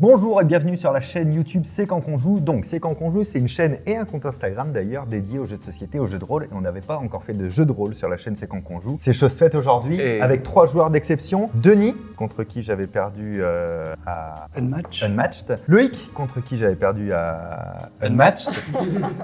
Bonjour et bienvenue sur la chaîne YouTube C'est quand qu'on joue. Donc C'est quand qu'on joue, c'est une chaîne et un compte Instagram d'ailleurs dédié aux jeux de société, aux jeux de rôle. Et on n'avait pas encore fait de jeu de rôle sur la chaîne C'est quand qu'on joue. C'est chose faite aujourd'hui avec 3 joueurs d'exception. Denis, contre qui j'avais perdu à Unmatched. Loïc, contre qui j'avais perdu à Unmatched.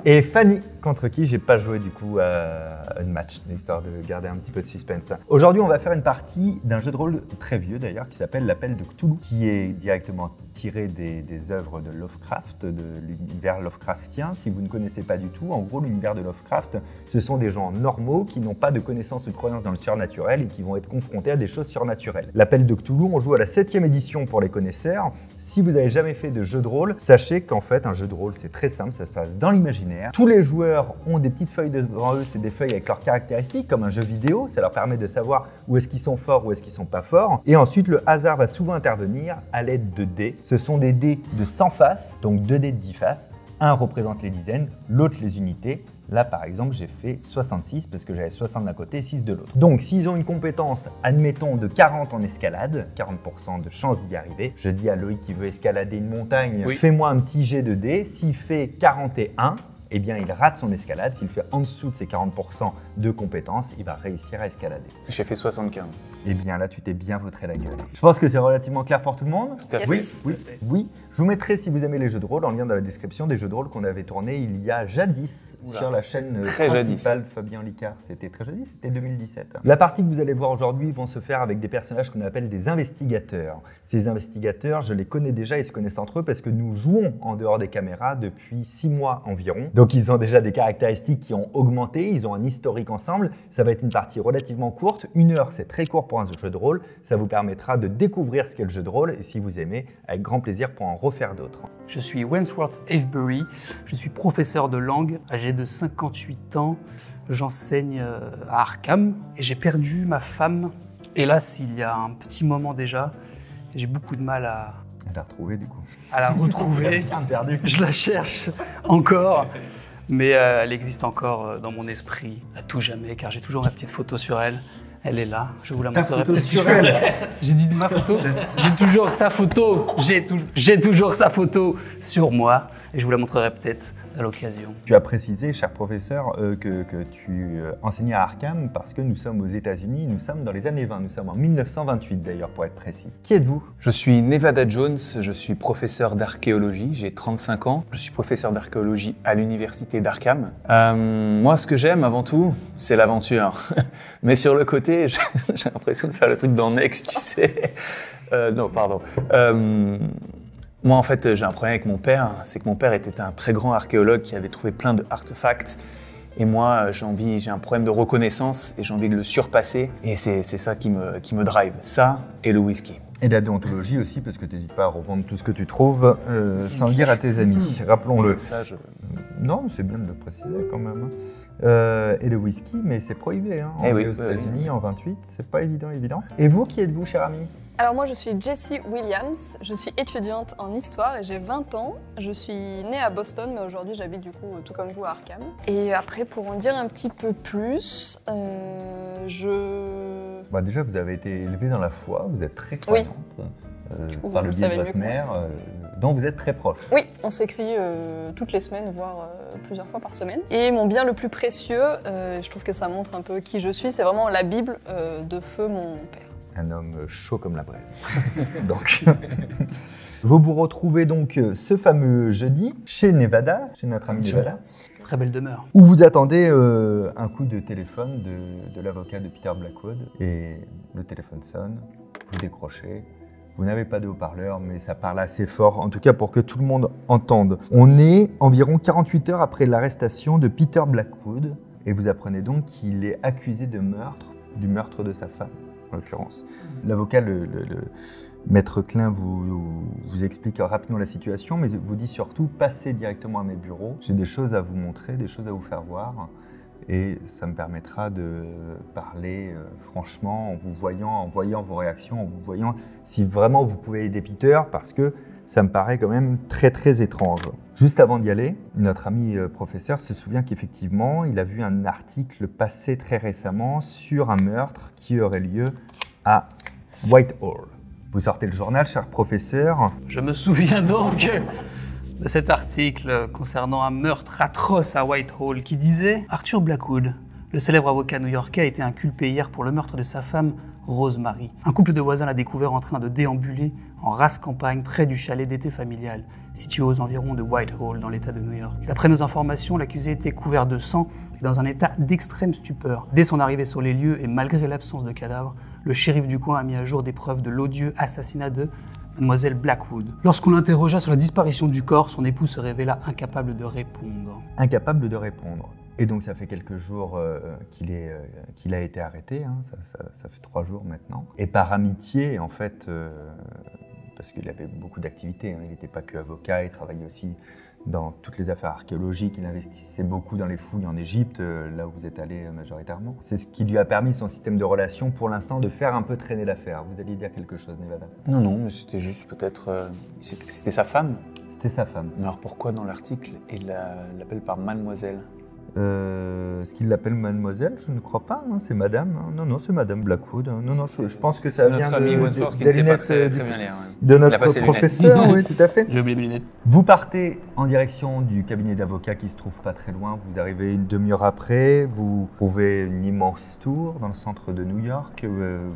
Et Fanny, contre qui j'ai pas joué du coup à Unmatched, histoire de garder un petit peu de suspense. Aujourd'hui, on va faire une partie d'un jeu de rôle très vieux d'ailleurs qui s'appelle L'Appel de Cthulhu, qui est directement tiré des œuvres de Lovecraft, de l'univers Lovecraftien. Si vous ne connaissez pas du tout, en gros, l'univers de Lovecraft, ce sont des gens normaux qui n'ont pas de connaissances ou de croyances dans le surnaturel et qui vont être confrontés à des choses surnaturelles. L'Appel de Cthulhu, on joue à la 7e édition pour les connaisseurs. Si vous n'avez jamais fait de jeu de rôle, sachez qu'en fait, un jeu de rôle, c'est très simple, ça se passe dans l'imaginaire. Tous les joueurs ont des petites feuilles devant eux, c'est des feuilles avec leurs caractéristiques, comme un jeu vidéo, ça leur permet de savoir où est-ce qu'ils sont forts, où est-ce qu'ils sont pas forts. Et ensuite, le hasard va souvent intervenir à l'aide de dés. Ce sont des dés de 100 faces, donc 2 dés de 10 faces. Un représente les dizaines, l'autre les unités. Là, par exemple, j'ai fait 66 parce que j'avais 60 d'un côté et 6 de l'autre. Donc, s'ils ont une compétence, admettons, de 40 en escalade, 40% de chance d'y arriver, je dis à Loïc qui veut escalader une montagne, fais-moi un petit jet de dés. S'il fait 41, eh bien, il rate son escalade. S'il fait en dessous de ses 40% de compétences, il va réussir à escalader. J'ai fait 75. Eh bien, là, tu t'es bien vautré la gueule. Je pense que c'est relativement clair pour tout le monde. Tout à fait. Oui. Je vous mettrai, si vous aimez les jeux de rôle, en lien dans la description, des jeux de rôle qu'on avait tournés il y a jadis sur la chaîne principale Fabien Licard. C'était très jadis, c'était 2017. La partie que vous allez voir aujourd'hui vont se faire avec des personnages qu'on appelle des investigateurs. Ces investigateurs, je les connais déjà, ils se connaissent entre eux parce que nous jouons en dehors des caméras depuis 6 mois environ. Donc, ils ont déjà des caractéristiques qui ont augmenté, ils ont un historique ensemble. Ça va être une partie relativement courte. 1 heure, c'est très court pour un jeu de rôle. Ça vous permettra de découvrir ce qu'est le jeu de rôle et si vous aimez, avec grand plaisir pour en refaire d'autres. Je suis Wentworth Avebury, je suis professeur de langue, âgé de 58 ans. J'enseigne à Arkham et j'ai perdu ma femme, hélas, il y a un petit moment déjà. J'ai beaucoup de mal à la retrouver du coup. À la retrouver. Je la cherche encore. Mais elle existe encore dans mon esprit à tout jamais, car j'ai toujours ma petite photo sur elle. Elle est là, je vous la montrerai peut-être sur elle. J'ai dit de ma photo. J'ai toujours sa photo. J'ai toujours sa photo sur moi et je vous la montrerai peut-être à l'occasion. Tu as précisé, cher professeur, que tu enseignais à Arkham parce que nous sommes aux États-Unis, nous sommes dans les années 20, nous sommes en 1928 d'ailleurs pour être précis. Qui êtes-vous? Je suis Nevada Jones, je suis professeur d'archéologie, j'ai 35 ans. Je suis professeur d'archéologie à l'université d'Arkham. Moi, ce que j'aime avant tout, c'est l'aventure. Mais sur le côté, j'ai l'impression de faire le truc dans Next, tu sais. Non, pardon. Moi, en fait, j'ai un problème avec mon père. C'est que mon père était un très grand archéologue qui avait trouvé plein d'artefacts. Et moi, j'ai un problème de reconnaissance et j'ai envie de le surpasser. Et c'est ça qui me drive. Ça et le whisky. Et la déontologie aussi, parce que tu n'hésites pas à revendre tout ce que tu trouves sans le dire à tes amis. Rappelons-le. Non, c'est bien de le préciser quand même. Et le whisky, mais c'est prohibé. Hein, aux États-Unis en 28, c'est pas évident. Et vous, qui êtes-vous, cher ami? Alors moi je suis Jessie Williams, je suis étudiante en histoire et j'ai 20 ans. Je suis née à Boston mais aujourd'hui j'habite du coup tout comme vous à Arkham. Et après pour en dire un petit peu plus, déjà vous avez été élevée dans la foi, vous êtes très croyante. Par le biais de votre mère, dont vous êtes très proche. Oui, on s'écrit toutes les semaines, voire plusieurs fois par semaine. Et mon bien le plus précieux, je trouve que ça montre un peu qui je suis, c'est vraiment la Bible de feu mon père. Un homme chaud comme la braise. Donc, vous retrouvez donc ce fameux jeudi chez Nevada, chez notre ami Nevada. Très belle demeure. Où vous attendez un coup de téléphone de l'avocat de Peter Blackwood. Et le téléphone sonne, vous décrochez. Vous n'avez pas de haut-parleur, mais ça parle assez fort, en tout cas pour que tout le monde entende. On est environ 48 heures après l'arrestation de Peter Blackwood. Et vous apprenez donc qu'il est accusé de meurtre, du meurtre de sa femme. En l'occurrence. L'avocat, le maître Klein, vous explique rapidement la situation, mais vous dit surtout passez directement à mes bureaux. J'ai des choses à vous montrer, des choses à vous faire voir, et ça me permettra de parler franchement en voyant vos réactions, en vous voyant si vraiment vous pouvez aider Peter, parce que ça me paraît quand même très très étrange. Juste avant d'y aller, notre ami professeur se souvient qu'effectivement, il a vu un article passé très récemment sur un meurtre qui aurait lieu à Whitehall. Vous sortez le journal, cher professeur. Je me souviens donc de cet article concernant un meurtre atroce à Whitehall qui disait « Arthur Blackwood, le célèbre avocat new-yorkais, a été inculpé hier pour le meurtre de sa femme Rosemary. Un couple de voisins l'a découvert en train de déambuler en race campagne près du chalet d'été familial, situé aux environs de Whitehall, dans l'état de New York. D'après nos informations, l'accusé était couvert de sang et dans un état d'extrême stupeur. Dès son arrivée sur les lieux et malgré l'absence de cadavre, le shérif du coin a mis à jour des preuves de l'odieux assassinat de Mademoiselle Blackwood. Lorsqu'on l'interrogea sur la disparition du corps, son époux se révéla incapable de répondre. Incapable de répondre. Et donc ça fait quelques jours qu'il a été arrêté, hein. Ça fait 3 jours maintenant. Et par amitié, en fait, parce qu'il avait beaucoup d'activités, hein. Il n'était pas que avocat, il travaillait aussi dans toutes les affaires archéologiques, il investissait beaucoup dans les fouilles en Égypte, là où vous êtes allé majoritairement. C'est ce qui lui a permis, son système de relations, pour l'instant, de faire un peu traîner l'affaire. Vous alliez dire quelque chose, Nevada? Non, mais c'était juste peut-être... C'était sa femme? C'était sa femme. Mais alors pourquoi dans l'article, il l'appelle par mademoiselle? Est-ce qu'il l'appelle mademoiselle? Je ne crois pas, hein, c'est madame. Hein. Non, c'est madame Blackwood. Hein. Non, je pense que ça vient de notre professeur, oui, tout à fait. J'ai oublié mes lunettes. Vous partez en direction du cabinet d'avocat qui se trouve pas très loin. Vous arrivez une demi-heure après, vous trouvez une immense tour dans le centre de New York.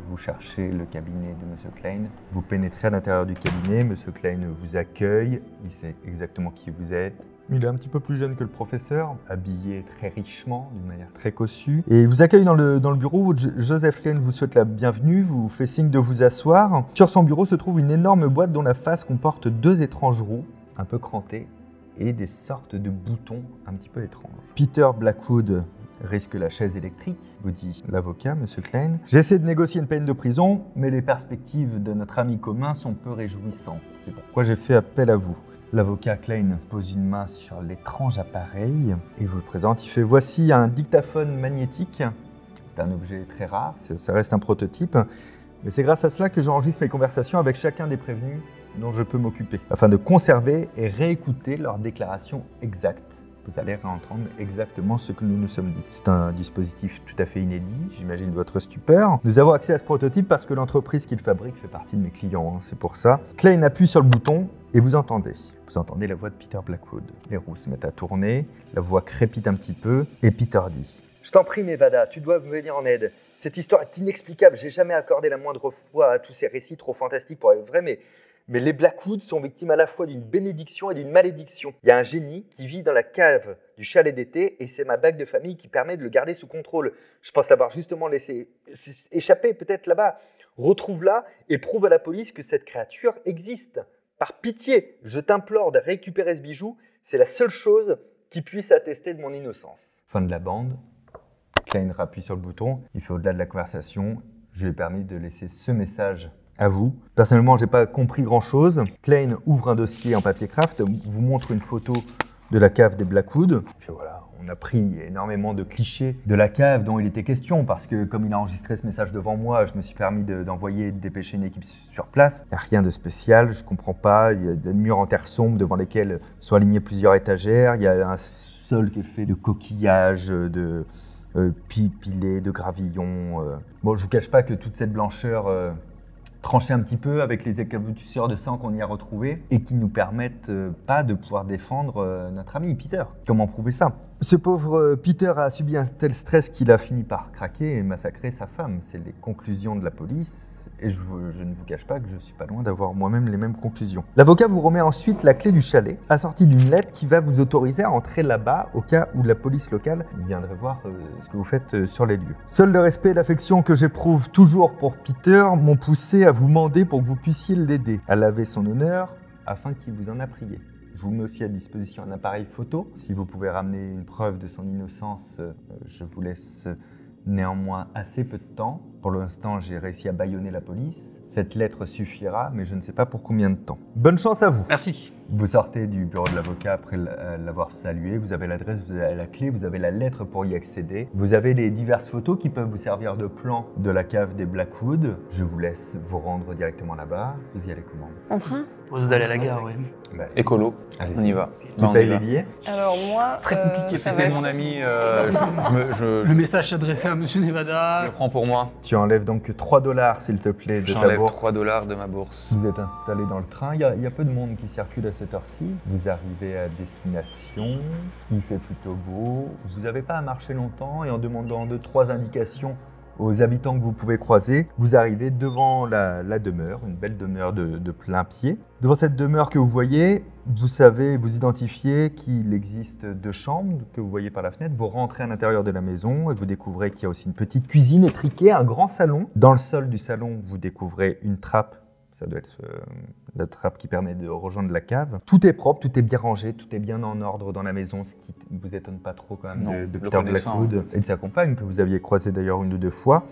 Vous cherchez le cabinet de M. Klein. Vous pénétrez à l'intérieur du cabinet. M. Klein vous accueille. Il sait exactement qui vous êtes. Il est un petit peu plus jeune que le professeur, habillé très richement, d'une manière très cossue. Et il vous accueille dans le bureau où Joseph Klein vous souhaite la bienvenue, vous fait signe de vous asseoir. Sur son bureau se trouve une énorme boîte dont la face comporte 2 étranges roues, un peu crantées, et des sortes de boutons un petit peu étranges. Peter Blackwood risque la chaise électrique, vous dit l'avocat, M. Klein. J'essaie de négocier une peine de prison, mais les perspectives de notre ami commun sont peu réjouissantes. C'est pourquoi j'ai fait appel à vous. L'avocat Klein pose une main sur l'étrange appareil et vous le présente. Il fait « Voici un dictaphone magnétique. C'est un objet très rare, ça reste un prototype. Mais c'est grâce à cela que j'enregistre mes conversations avec chacun des prévenus dont je peux m'occuper, afin de conserver et réécouter leurs déclarations exactes. Vous allez réentendre exactement ce que nous nous sommes dit. C'est un dispositif tout à fait inédit, j'imagine votre stupeur. Nous avons accès à ce prototype parce que l'entreprise qu'il fabrique fait partie de mes clients, hein, c'est pour ça. Klein appuie sur le bouton et vous entendez. Vous entendez la voix de Peter Blackwood. Les roues se mettent à tourner, la voix crépite un petit peu et Peter dit « Je t'en prie Nevada, tu dois me venir en aide. Cette histoire est inexplicable, j'ai jamais accordé la moindre foi à tous ces récits trop fantastiques pour être vrais, mais les Blackwood sont victimes à la fois d'une bénédiction et d'une malédiction. Il y a un génie qui vit dans la cave du chalet d'été et c'est ma bague de famille qui permet de le garder sous contrôle. Je pense l'avoir justement laissé échapper peut-être là-bas. Retrouve-la et prouve à la police que cette créature existe. Par pitié, je t'implore de récupérer ce bijou. C'est la seule chose qui puisse attester de mon innocence. » Fin de la bande. Klein appuie sur le bouton. Il fait au-delà de la conversation. Je lui ai permis de laisser ce message à vous. Personnellement, je n'ai pas compris grand-chose. Klein ouvre un dossier en papier craft, vous montre une photo de la cave des Blackwood. Puis voilà, on a pris énormément de clichés de la cave dont il était question, parce que comme il a enregistré ce message devant moi, je me suis permis d'envoyer, de dépêcher une équipe sur place. Il n'y a rien de spécial, je ne comprends pas. Il y a des murs en terre sombre devant lesquels sont alignées plusieurs étagères. Il y a un sol qui est fait de coquillages, de pilés, de gravillons. Bon, je ne vous cache pas que toute cette blancheur trancher un petit peu avec les éclaboussures de sang qu'on y a retrouvés et qui nous permettent pas de pouvoir défendre notre ami Peter. Comment prouver ça? Ce pauvre Peter a subi un tel stress qu'il a fini par craquer et massacrer sa femme. C'est les conclusions de la police et je ne vous cache pas que je suis pas loin d'avoir moi-même les mêmes conclusions. L'avocat vous remet ensuite la clé du chalet, assortie d'une lettre qui va vous autoriser à entrer là-bas au cas où la police locale viendrait voir ce que vous faites sur les lieux. Seul le respect et l'affection que j'éprouve toujours pour Peter m'ont poussé à vous demander pour que vous puissiez l'aider à laver son honneur afin qu'il vous en a prié. Je vous mets aussi à disposition un appareil photo. Si vous pouvez ramener une preuve de son innocence, je vous laisse néanmoins assez peu de temps. Pour l'instant, j'ai réussi à bâillonner la police. Cette lettre suffira, mais je ne sais pas pour combien de temps. Bonne chance à vous. Merci. Vous sortez du bureau de l'avocat après l'avoir salué. Vous avez l'adresse, vous avez la clé, vous avez la lettre pour y accéder. Vous avez les diverses photos qui peuvent vous servir de plan de la cave des Blackwood. Je vous laisse vous rendre directement là-bas. Vous y allez comment? En train? propose d'aller à la gare, oui. Bah, Écolo, allez-y. on y va. Tu Bah, on payes y les va. billets? Alors moi, Très compliqué, ça va C'était être- mon ami, Le message s'est adressé à Monsieur je Nevada. le prends pour moi. Tu enlèves donc 3 $ s'il te plaît de ta J'enlève bourse. 3 $ de ma bourse. Vous êtes installé dans le train, il y a peu de monde qui circule à cette heure-ci. Vous arrivez à destination, il fait plutôt beau. Vous n'avez pas à marcher longtemps et en demandant 2-3 indications aux habitants que vous pouvez croiser, vous arrivez devant la demeure, une belle demeure de plein pied. Devant cette demeure que vous voyez, vous savez, vous identifiez qu'il existe 2 chambres que vous voyez par la fenêtre. Vous rentrez à l'intérieur de la maison et vous découvrez qu'il y a aussi une petite cuisine étriquée, un grand salon. Dans le sol du salon, vous découvrez une trappe. Ça doit être la trappe qui permet de rejoindre la cave. Tout est propre, tout est bien rangé, tout est bien en ordre dans la maison, ce qui ne vous étonne pas trop quand même Non, de le Peter connaissant, Blackwood et de sa compagne, que vous aviez croisé d'ailleurs 1 ou 2 fois.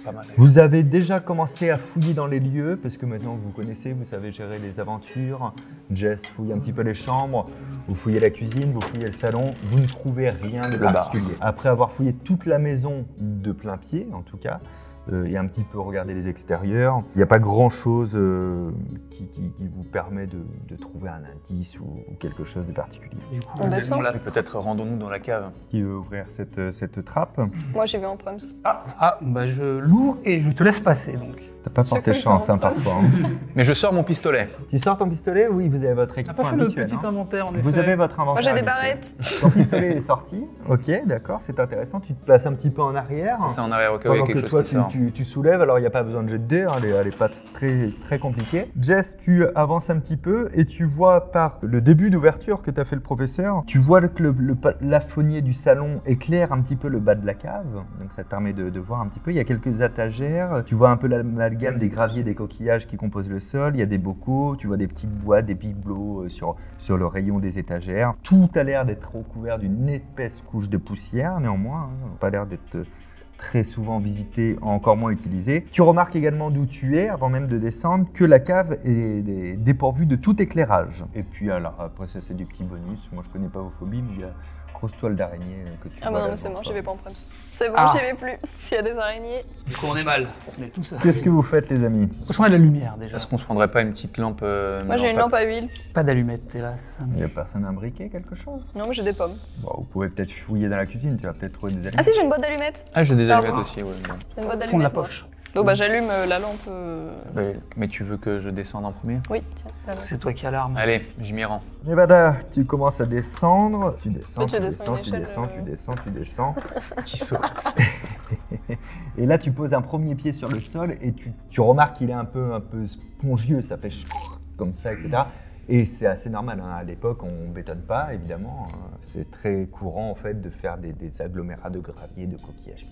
Pas mal. Vous avez déjà commencé à fouiller dans les lieux, parce que maintenant vous connaissez, vous savez gérer les aventures. Jess fouille un petit peu les chambres, vous fouillez la cuisine, vous fouillez le salon, vous ne trouvez rien de Le bar. particulier. Après avoir fouillé toute la maison de plein pied, en tout cas, et un petit peu regarder les extérieurs, il n'y a pas grand-chose qui vous permet de trouver un indice ou quelque chose de particulier. Du coup, On descend l'a- Peut-être rendons-nous dans la cave. Qui veut ouvrir cette trappe? Moi, j'y vais en proms. Bah je l'ouvre et je te laisse passer donc. T'as pas Je porté sais chance pas, hein, je vais en parfois. hein. Mais je sors mon pistolet. Tu sors ton pistolet? Oui, vous avez votre T'as équipement pas fait le habituel. petit hein. inventaire en effet. Vous avez votre inventaire Moi, j'ai des habituel. barrettes. Ton pistolet est sorti. Ok, d'accord, c'est intéressant. Tu te places un petit peu en arrière. C'est en arrière au cas où il y a Pendant quelque que chose toi, qui sort. tu soulèves, alors il n'y a pas besoin de jet de dés, hein, elle est pas très, très compliquée. Jess, tu avances un petit peu et tu vois par le début d'ouverture que t'a fait le professeur, tu vois que le plafonnier du salon éclaire un petit peu le bas de la cave, donc ça te permet de voir un petit peu. Il y a quelques étagères, tu vois un peu l'amalgame des graviers, des coquillages qui composent le sol, il y a des bocaux, tu vois des petites boîtes, des bibelots sur le rayon des étagères. Tout a l'air d'être recouvert d'une épaisse couche de poussière, néanmoins, hein, pas l'air d'être très souvent visité, encore moins utilisé. Tu remarques également d'où tu es, avant même de descendre, que la cave est dépourvue de tout éclairage. Et puis alors, après ça c'est du petit bonus, moi je connais pas vos phobies, mais il y a grosse toile d'araignée que tu Ah vois bah non, là mais c'est devant bon, toi. j'y vais pas en proms. C'est bon, Ah. j'y vais plus. S'il y a des araignées. Du coup on est mal. On est tous. Qu'est-ce que vous faites les amis? Parce qu'on a de la lumière déjà. Est-ce qu'on se prendrait pas une petite lampe Moi, j'ai une lampe à huile. Pas d'allumette hélas. Il n'y a personne à briquer quelque chose? Non, mais j'ai des pommes. Bon, vous pouvez peut-être fouiller dans la cuisine, tu vas peut-être trouver des Ah allumettes. si, j'ai une boîte d'allumettes. Ah, j'ai des Ah, allumettes bon. aussi, ouais. bon. J'ai une boîte Au fond de la d'allumettes. moi. poche. Bon, bah j'allume la lampe. Ouais, mais tu veux que je descende en premier? Oui, tiens. là-bas. C'est toi qui as l'arme. Allez, je m'y rends. Nevada, tu commences à descendre, tu descends, Toi, tu tu descends descends, une tu échelle, descends, tu descends, tu descends. Petit saut. Et là, tu poses un premier pied sur le sol et tu remarques qu'il est un peu spongieux, ça fait comme ça, etc. Et c'est assez normal, hein. À l'époque, on ne bétonne pas, évidemment. C'est très courant, en fait, de faire des agglomérats de gravier, de coquillages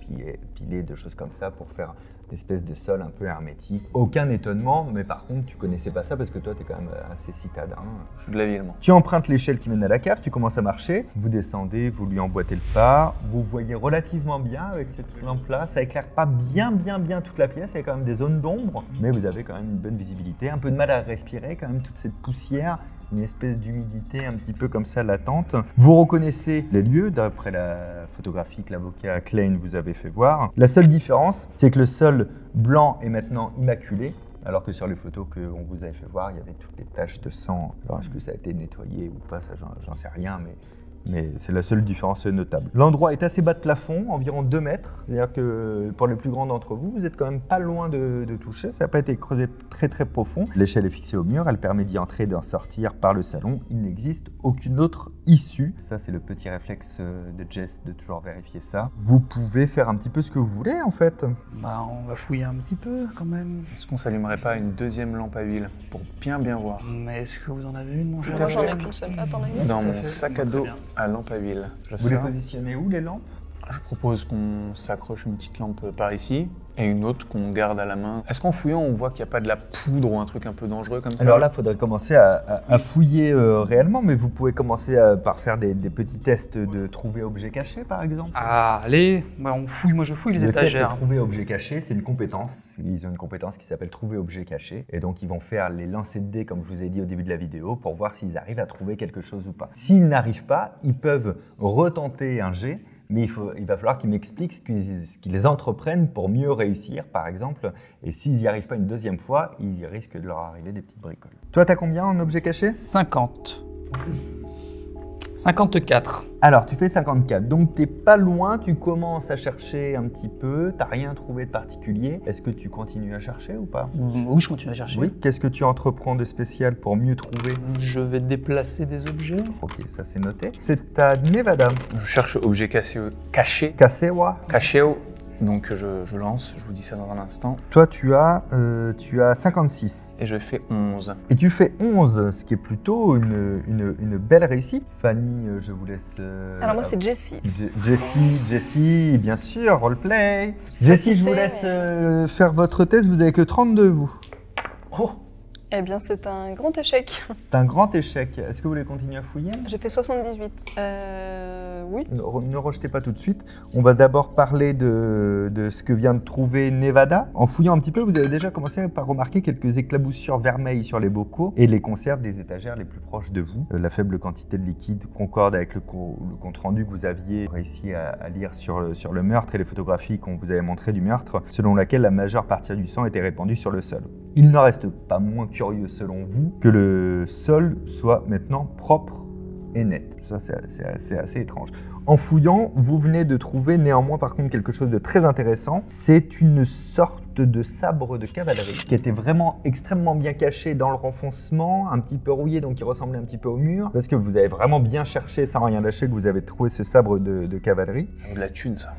pilés, de choses comme ça pour faire une espèce de sol un peu hermétique. Aucun étonnement, mais par contre, tu connaissais pas ça parce que toi, tu es quand même assez citadin. Je suis de la ville, moi. Tu empruntes l'échelle qui mène à la cave, tu commences à marcher, vous descendez, vous lui emboîtez le pas, vous voyez relativement bien avec cette lampe-là, ça éclaire pas bien toute la pièce, il y a quand même des zones d'ombre, mais vous avez quand même une bonne visibilité, un peu de mal à respirer, quand même toute cette poussière, une espèce d'humidité un petit peu comme ça latente. Vous reconnaissez les lieux d'après la photographie que l'avocat Klein vous avait fait voir. La seule différence, c'est que le sol blanc est maintenant immaculé, alors que sur les photos qu'on vous avait fait voir, il y avait toutes les taches de sang. Alors est-ce que ça a été nettoyé ou pas, ça j'en sais rien, mais c'est la seule différence notable. L'endroit est assez bas de plafond, environ 2 mètres. C'est-à-dire que pour les plus grands d'entre vous, vous êtes quand même pas loin de toucher. Ça n'a pas été creusé très profond. L'échelle est fixée au mur, elle permet d'y entrer et d'en sortir par le salon. Il n'existe aucune autre issue. Ça, c'est le petit réflexe de Jess de toujours vérifier ça. Vous pouvez faire un petit peu ce que vous voulez en fait. Bah on va fouiller un petit peu quand même. Est-ce qu'on s'allumerait pas une deuxième lampe à huile pour bien voir? Mais est-ce que vous en avez une mon cher? Moi, j'en ai qu'une seule. Attends, une. Dans Tout à mon fait. sac à Très dos bien. à lampe à huile. Je Vous les sors. positionnez où les lampes? Je propose qu'on s'accroche une petite lampe par ici et une autre qu'on garde à la main. Est-ce qu'en fouillant, on voit qu'il n'y a pas de la poudre ou un truc un peu dangereux comme ça? Alors là, il faudrait commencer à fouiller réellement, mais vous pouvez commencer par faire des petits tests de trouver objet caché, par exemple. Ah allez, bah, on fouille, moi je fouille les Le test de étagères. trouver objet caché, c'est une compétence. Ils ont une compétence qui s'appelle trouver objet caché. Et donc, ils vont faire les lancers de dés, comme je vous ai dit au début de la vidéo, pour voir s'ils arrivent à trouver quelque chose ou pas. S'ils n'arrivent pas, ils peuvent retenter un jet, mais il va falloir qu'ils m'expliquent ce qu'ils entreprennent pour mieux réussir, par exemple. Et s'ils n'y arrivent pas une deuxième fois, il risque de leur arriver des petites bricoles. Toi, t'as combien en objets cachés? 50. 54. Alors, tu fais 54, donc t'es pas loin, tu commences à chercher un petit peu, t'as rien trouvé de particulier. Est-ce que tu continues à chercher ou pas? Oui, je continue à chercher. Oui. Qu'est-ce que tu entreprends de spécial pour mieux trouver? Je vais déplacer des objets. Ok, ça c'est noté. C'est à Nevada. Je cherche objet caché. Kasewa. Caché. Donc je lance, je vous dis ça dans un instant. Toi, tu as 56. Et je fais 11. Et tu fais 11, ce qui est plutôt une belle réussite. Fanny, je vous laisse... Alors moi, c'est Jessie. Jessie, bien sûr, roleplay. Je sais pas Jessie, qui je vous c'est, laisse faire votre test. Vous avez que 32, vous. Oh. Eh bien, c'est un grand échec. C'est un grand échec. Est-ce que vous voulez continuer à fouiller? J'ai fait 78. Oui. Ne rejetez pas tout de suite. On va d'abord parler de ce que vient de trouver Nevada. En fouillant un petit peu, vous avez déjà commencé par remarquer quelques éclaboussures vermeilles sur les bocaux et les conserves des étagères les plus proches de vous. La faible quantité de liquide concorde avec le compte rendu que vous aviez réussi à lire sur le meurtre et les photographies qu'on vous avait montrées du meurtre, selon laquelle la majeure partie du sang était répandue sur le sol. Il n'en reste pas moins curieux, selon vous, que le sol soit maintenant propre et net. Ça, c'est assez étrange. En fouillant, vous venez de trouver néanmoins par contre quelque chose de très intéressant. C'est une sorte de sabre de cavalerie qui était vraiment extrêmement bien caché dans le renfoncement, un petit peu rouillé, donc qui ressemblait un petit peu au mur, parce que vous avez vraiment bien cherché sans rien lâcher que vous avez trouvé ce sabre de cavalerie. Ça vaut de la thune, ça.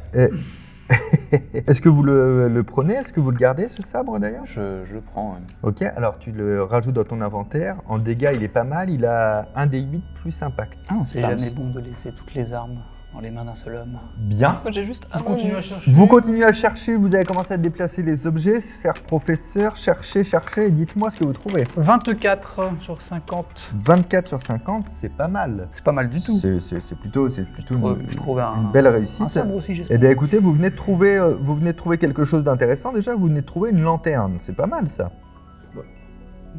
Est-ce que vous le prenez? Est-ce que vous le gardez, ce sabre d'ailleurs? Je le prends. Ouais. Ok, alors tu le rajoutes dans ton inventaire. En dégâts, il est pas mal. Il a 1 des 8 plus impact. Ah, c'est jamais bon de laisser toutes les armes dans les mains d'un seul homme. Bien. Moi, j'ai juste un Je continue menu. à chercher. Vous continuez à chercher, vous avez commencé à déplacer les objets. Cher professeur, cherchez, et dites-moi ce que vous trouvez. 24 sur 50. 24 sur 50, c'est pas mal. C'est pas mal du tout. C'est plutôt Je trouve une belle réussite. un sabre aussi, j'espère. Eh bien écoutez, vous venez de trouver quelque chose d'intéressant déjà, vous venez de trouver une lanterne, c'est pas mal ça.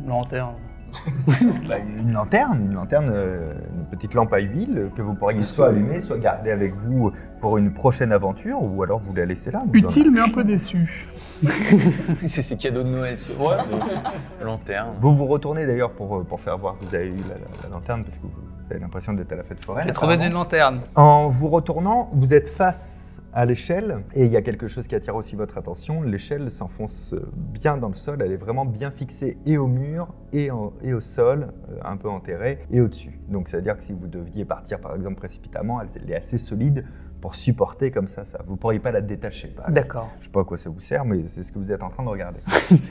Une lanterne. Une lanterne, une petite lampe à huile que vous pourriez soit allumer, soit garder avec vous pour une prochaine aventure, ou alors vous la laissez là. Utile mais un peu déçu. C'est ces cadeaux de Noël. Ouais. Lanterne. Vous vous retournez d'ailleurs pour faire voir que vous avez eu la lanterne, parce que vous avez l'impression d'être à la fête foraine. J'ai trouvé une lanterne. En vous retournant, vous êtes face à l'échelle, et il y a quelque chose qui attire aussi votre attention. L'échelle s'enfonce bien dans le sol, elle est vraiment bien fixée et au mur, et au sol, un peu enterrée, et au-dessus. Donc ça veut dire que si vous deviez partir par exemple précipitamment, elle est assez solide pour supporter comme ça. Vous ne pourriez pas la détacher. D'accord. Je ne sais pas à quoi ça vous sert, mais c'est ce que vous êtes en train de regarder.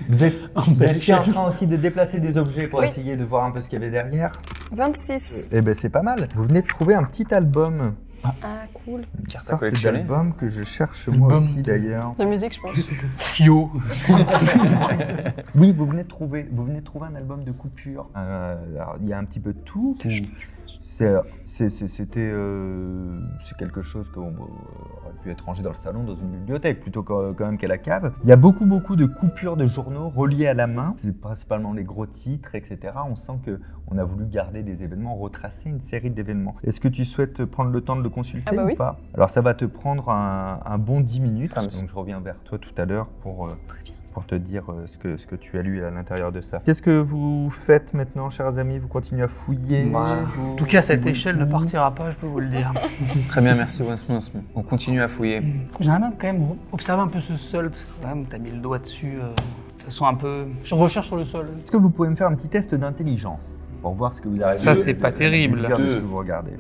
Vous êtes en train aussi de déplacer des objets pour essayer de voir un peu ce qu'il y avait derrière. 26. Eh bien c'est pas mal. Vous venez de trouver un petit album. Ah, cool. Une Carte à sorte collectionner. d'album que je cherche moi Album aussi de- d'ailleurs. De musique, je pense. Kyo. Oui, vous venez de trouver un album de coupures. Alors, il y a un petit peu de tout. C'est quelque chose qui aurait pu être rangé dans le salon, dans une bibliothèque, plutôt quand même qu'à la cave. Il y a beaucoup de coupures de journaux reliés à la main. C'est principalement les gros titres, etc. On sent qu'on a voulu garder des événements, retracer une série d'événements. Est-ce que tu souhaites prendre le temps de le consulter Ah bah ou oui. pas? Alors ça va te prendre un bon 10 minutes. Ah, mais Donc je reviens vers toi tout à l'heure pour te dire ce que tu as lu à l'intérieur de ça. Qu'est-ce que vous faites maintenant, chers amis? Vous continuez à fouiller? En tout cas, cette échelle ne partira pas, je peux vous le dire. Très bien, merci Winston. On continue à fouiller. J'aimerais bien quand même observer un peu ce sol, parce que quand même, t'as mis le doigt dessus. Ça sent un peu... Je recherche sur le sol. Est-ce que vous pouvez me faire un petit test d'intelligence pour voir ce que vous arrivez Ça, c'est pas terrible. de ce que vous regardez.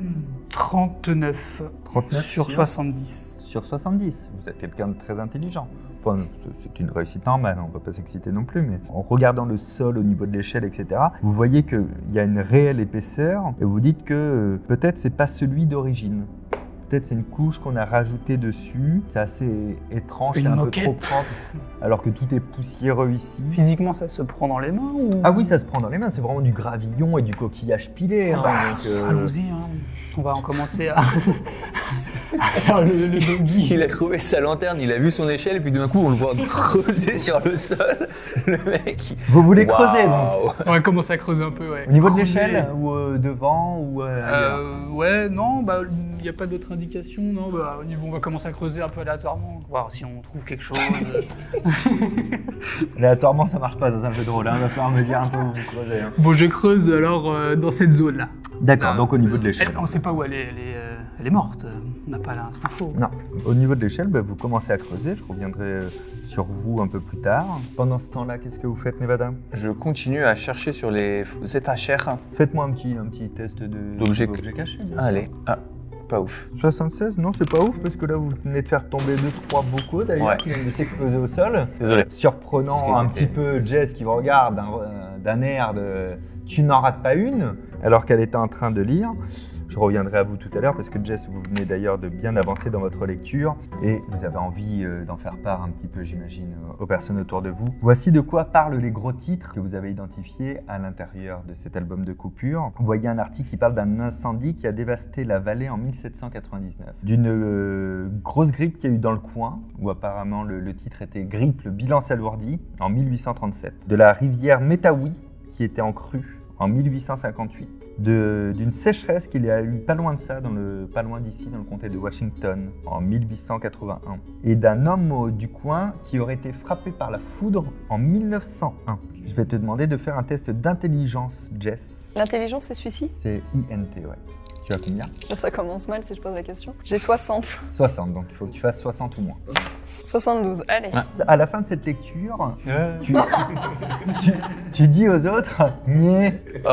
39, 39 sur 70. Sur 70. Vous êtes quelqu'un de très intelligent. Enfin, c'est une réussite normale, on ne va pas s'exciter non plus, mais en regardant le sol au niveau de l'échelle, etc., vous voyez qu'il y a une réelle épaisseur et vous dites que peut-être c'est pas celui d'origine. Peut-être c'est une couche qu'on a rajoutée dessus. C'est assez étrange, Une c'est un moquette. peu trop propre, alors que tout est poussiéreux ici. Physiquement, ça se prend dans les mains ou... Ah oui, ça se prend dans les mains, c'est vraiment du gravillon et du coquillage pilé. Hein, donc, Allons-y, hein. On va en commencer à faire le doggy. Il a trouvé sa lanterne, il a vu son échelle, et puis d'un coup, on le voit creuser sur le sol. Le mec. Vous voulez creuser donc Waouh. On va commencer à creuser un peu, ouais. Au niveau de Creuser. l'échelle ou devant ou ailleurs? Ouais, non, bah, il n'y a pas d'autres indications, non? Au niveau, on va commencer à creuser un peu aléatoirement, voir si on trouve quelque chose. Aléatoirement, ça marche pas dans un jeu de rôle. Il va falloir me dire un peu où vous creusez. Bon, je creuse alors dans cette zone-là. D'accord, Là, donc au niveau de l'échelle. On ne sait pas où elle est morte. On n'a pas l'info. Non, au niveau de l'échelle, vous commencez à creuser. Je reviendrai sur vous un peu plus tard. Pendant ce temps-là, qu'est-ce que vous faites, Nevada? Je continue à chercher sur les étagères. Faites-moi un petit test d'objet caché. Allez, pas ouf. 76, non, c'est pas ouf, parce que là, vous venez de faire tomber 2-3 bocaux, d'ailleurs, qui viennent de s'exploser au sol. Désolé. Surprenant un petit peu Jess qui vous regarde d'un air de « tu n'en rates pas une », alors qu'elle était en train de lire. Je reviendrai à vous tout à l'heure parce que Jess, vous venez d'ailleurs de bien avancer dans votre lecture et vous avez envie d'en faire part un petit peu, j'imagine, aux personnes autour de vous. Voici de quoi parlent les gros titres que vous avez identifiés à l'intérieur de cet album de coupures. Vous voyez un article qui parle d'un incendie qui a dévasté la vallée en 1799, d'une grosse grippe qu'il y a eu dans le coin, où apparemment le titre était « Grippe, le bilan s'alourdit » en 1837, de la rivière Metawi qui était en crue en 1858, d'une sécheresse qu'il y a eu pas loin de ça, pas loin d'ici, dans le comté de Washington, en 1881, et d'un homme du coin qui aurait été frappé par la foudre en 1901. Je vais te demander de faire un test d'intelligence, Jess. L'intelligence, c'est celui-ci? C'est INT, ouais. Tu as combien? Ça commence mal si je pose la question. J'ai 60. 60, donc il faut que tu fasses 60 ou moins. 72, allez. À la fin de cette lecture, tu dis aux autres,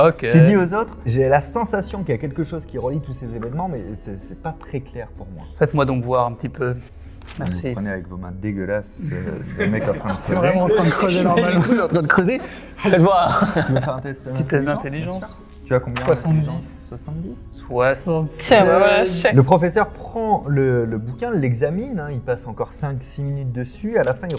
Ok. Tu dis aux autres, j'ai la sensation qu'il y a quelque chose qui relie tous ces événements, mais c'est pas très clair pour moi. Faites-moi donc voir un petit peu. Vous Merci. prenez avec vos mains dégueulasses, le mec en train de C'est vraiment en train de creuser normalement. Il est en train de creuser. Faites-moi. Tu veux faire un test Petit test d'intelligence. Tu as combien? 70. 70. 66. Tiens, bah voilà, check. Le professeur prend le bouquin, l'examine, il passe encore 5-6 minutes dessus. À la fin, il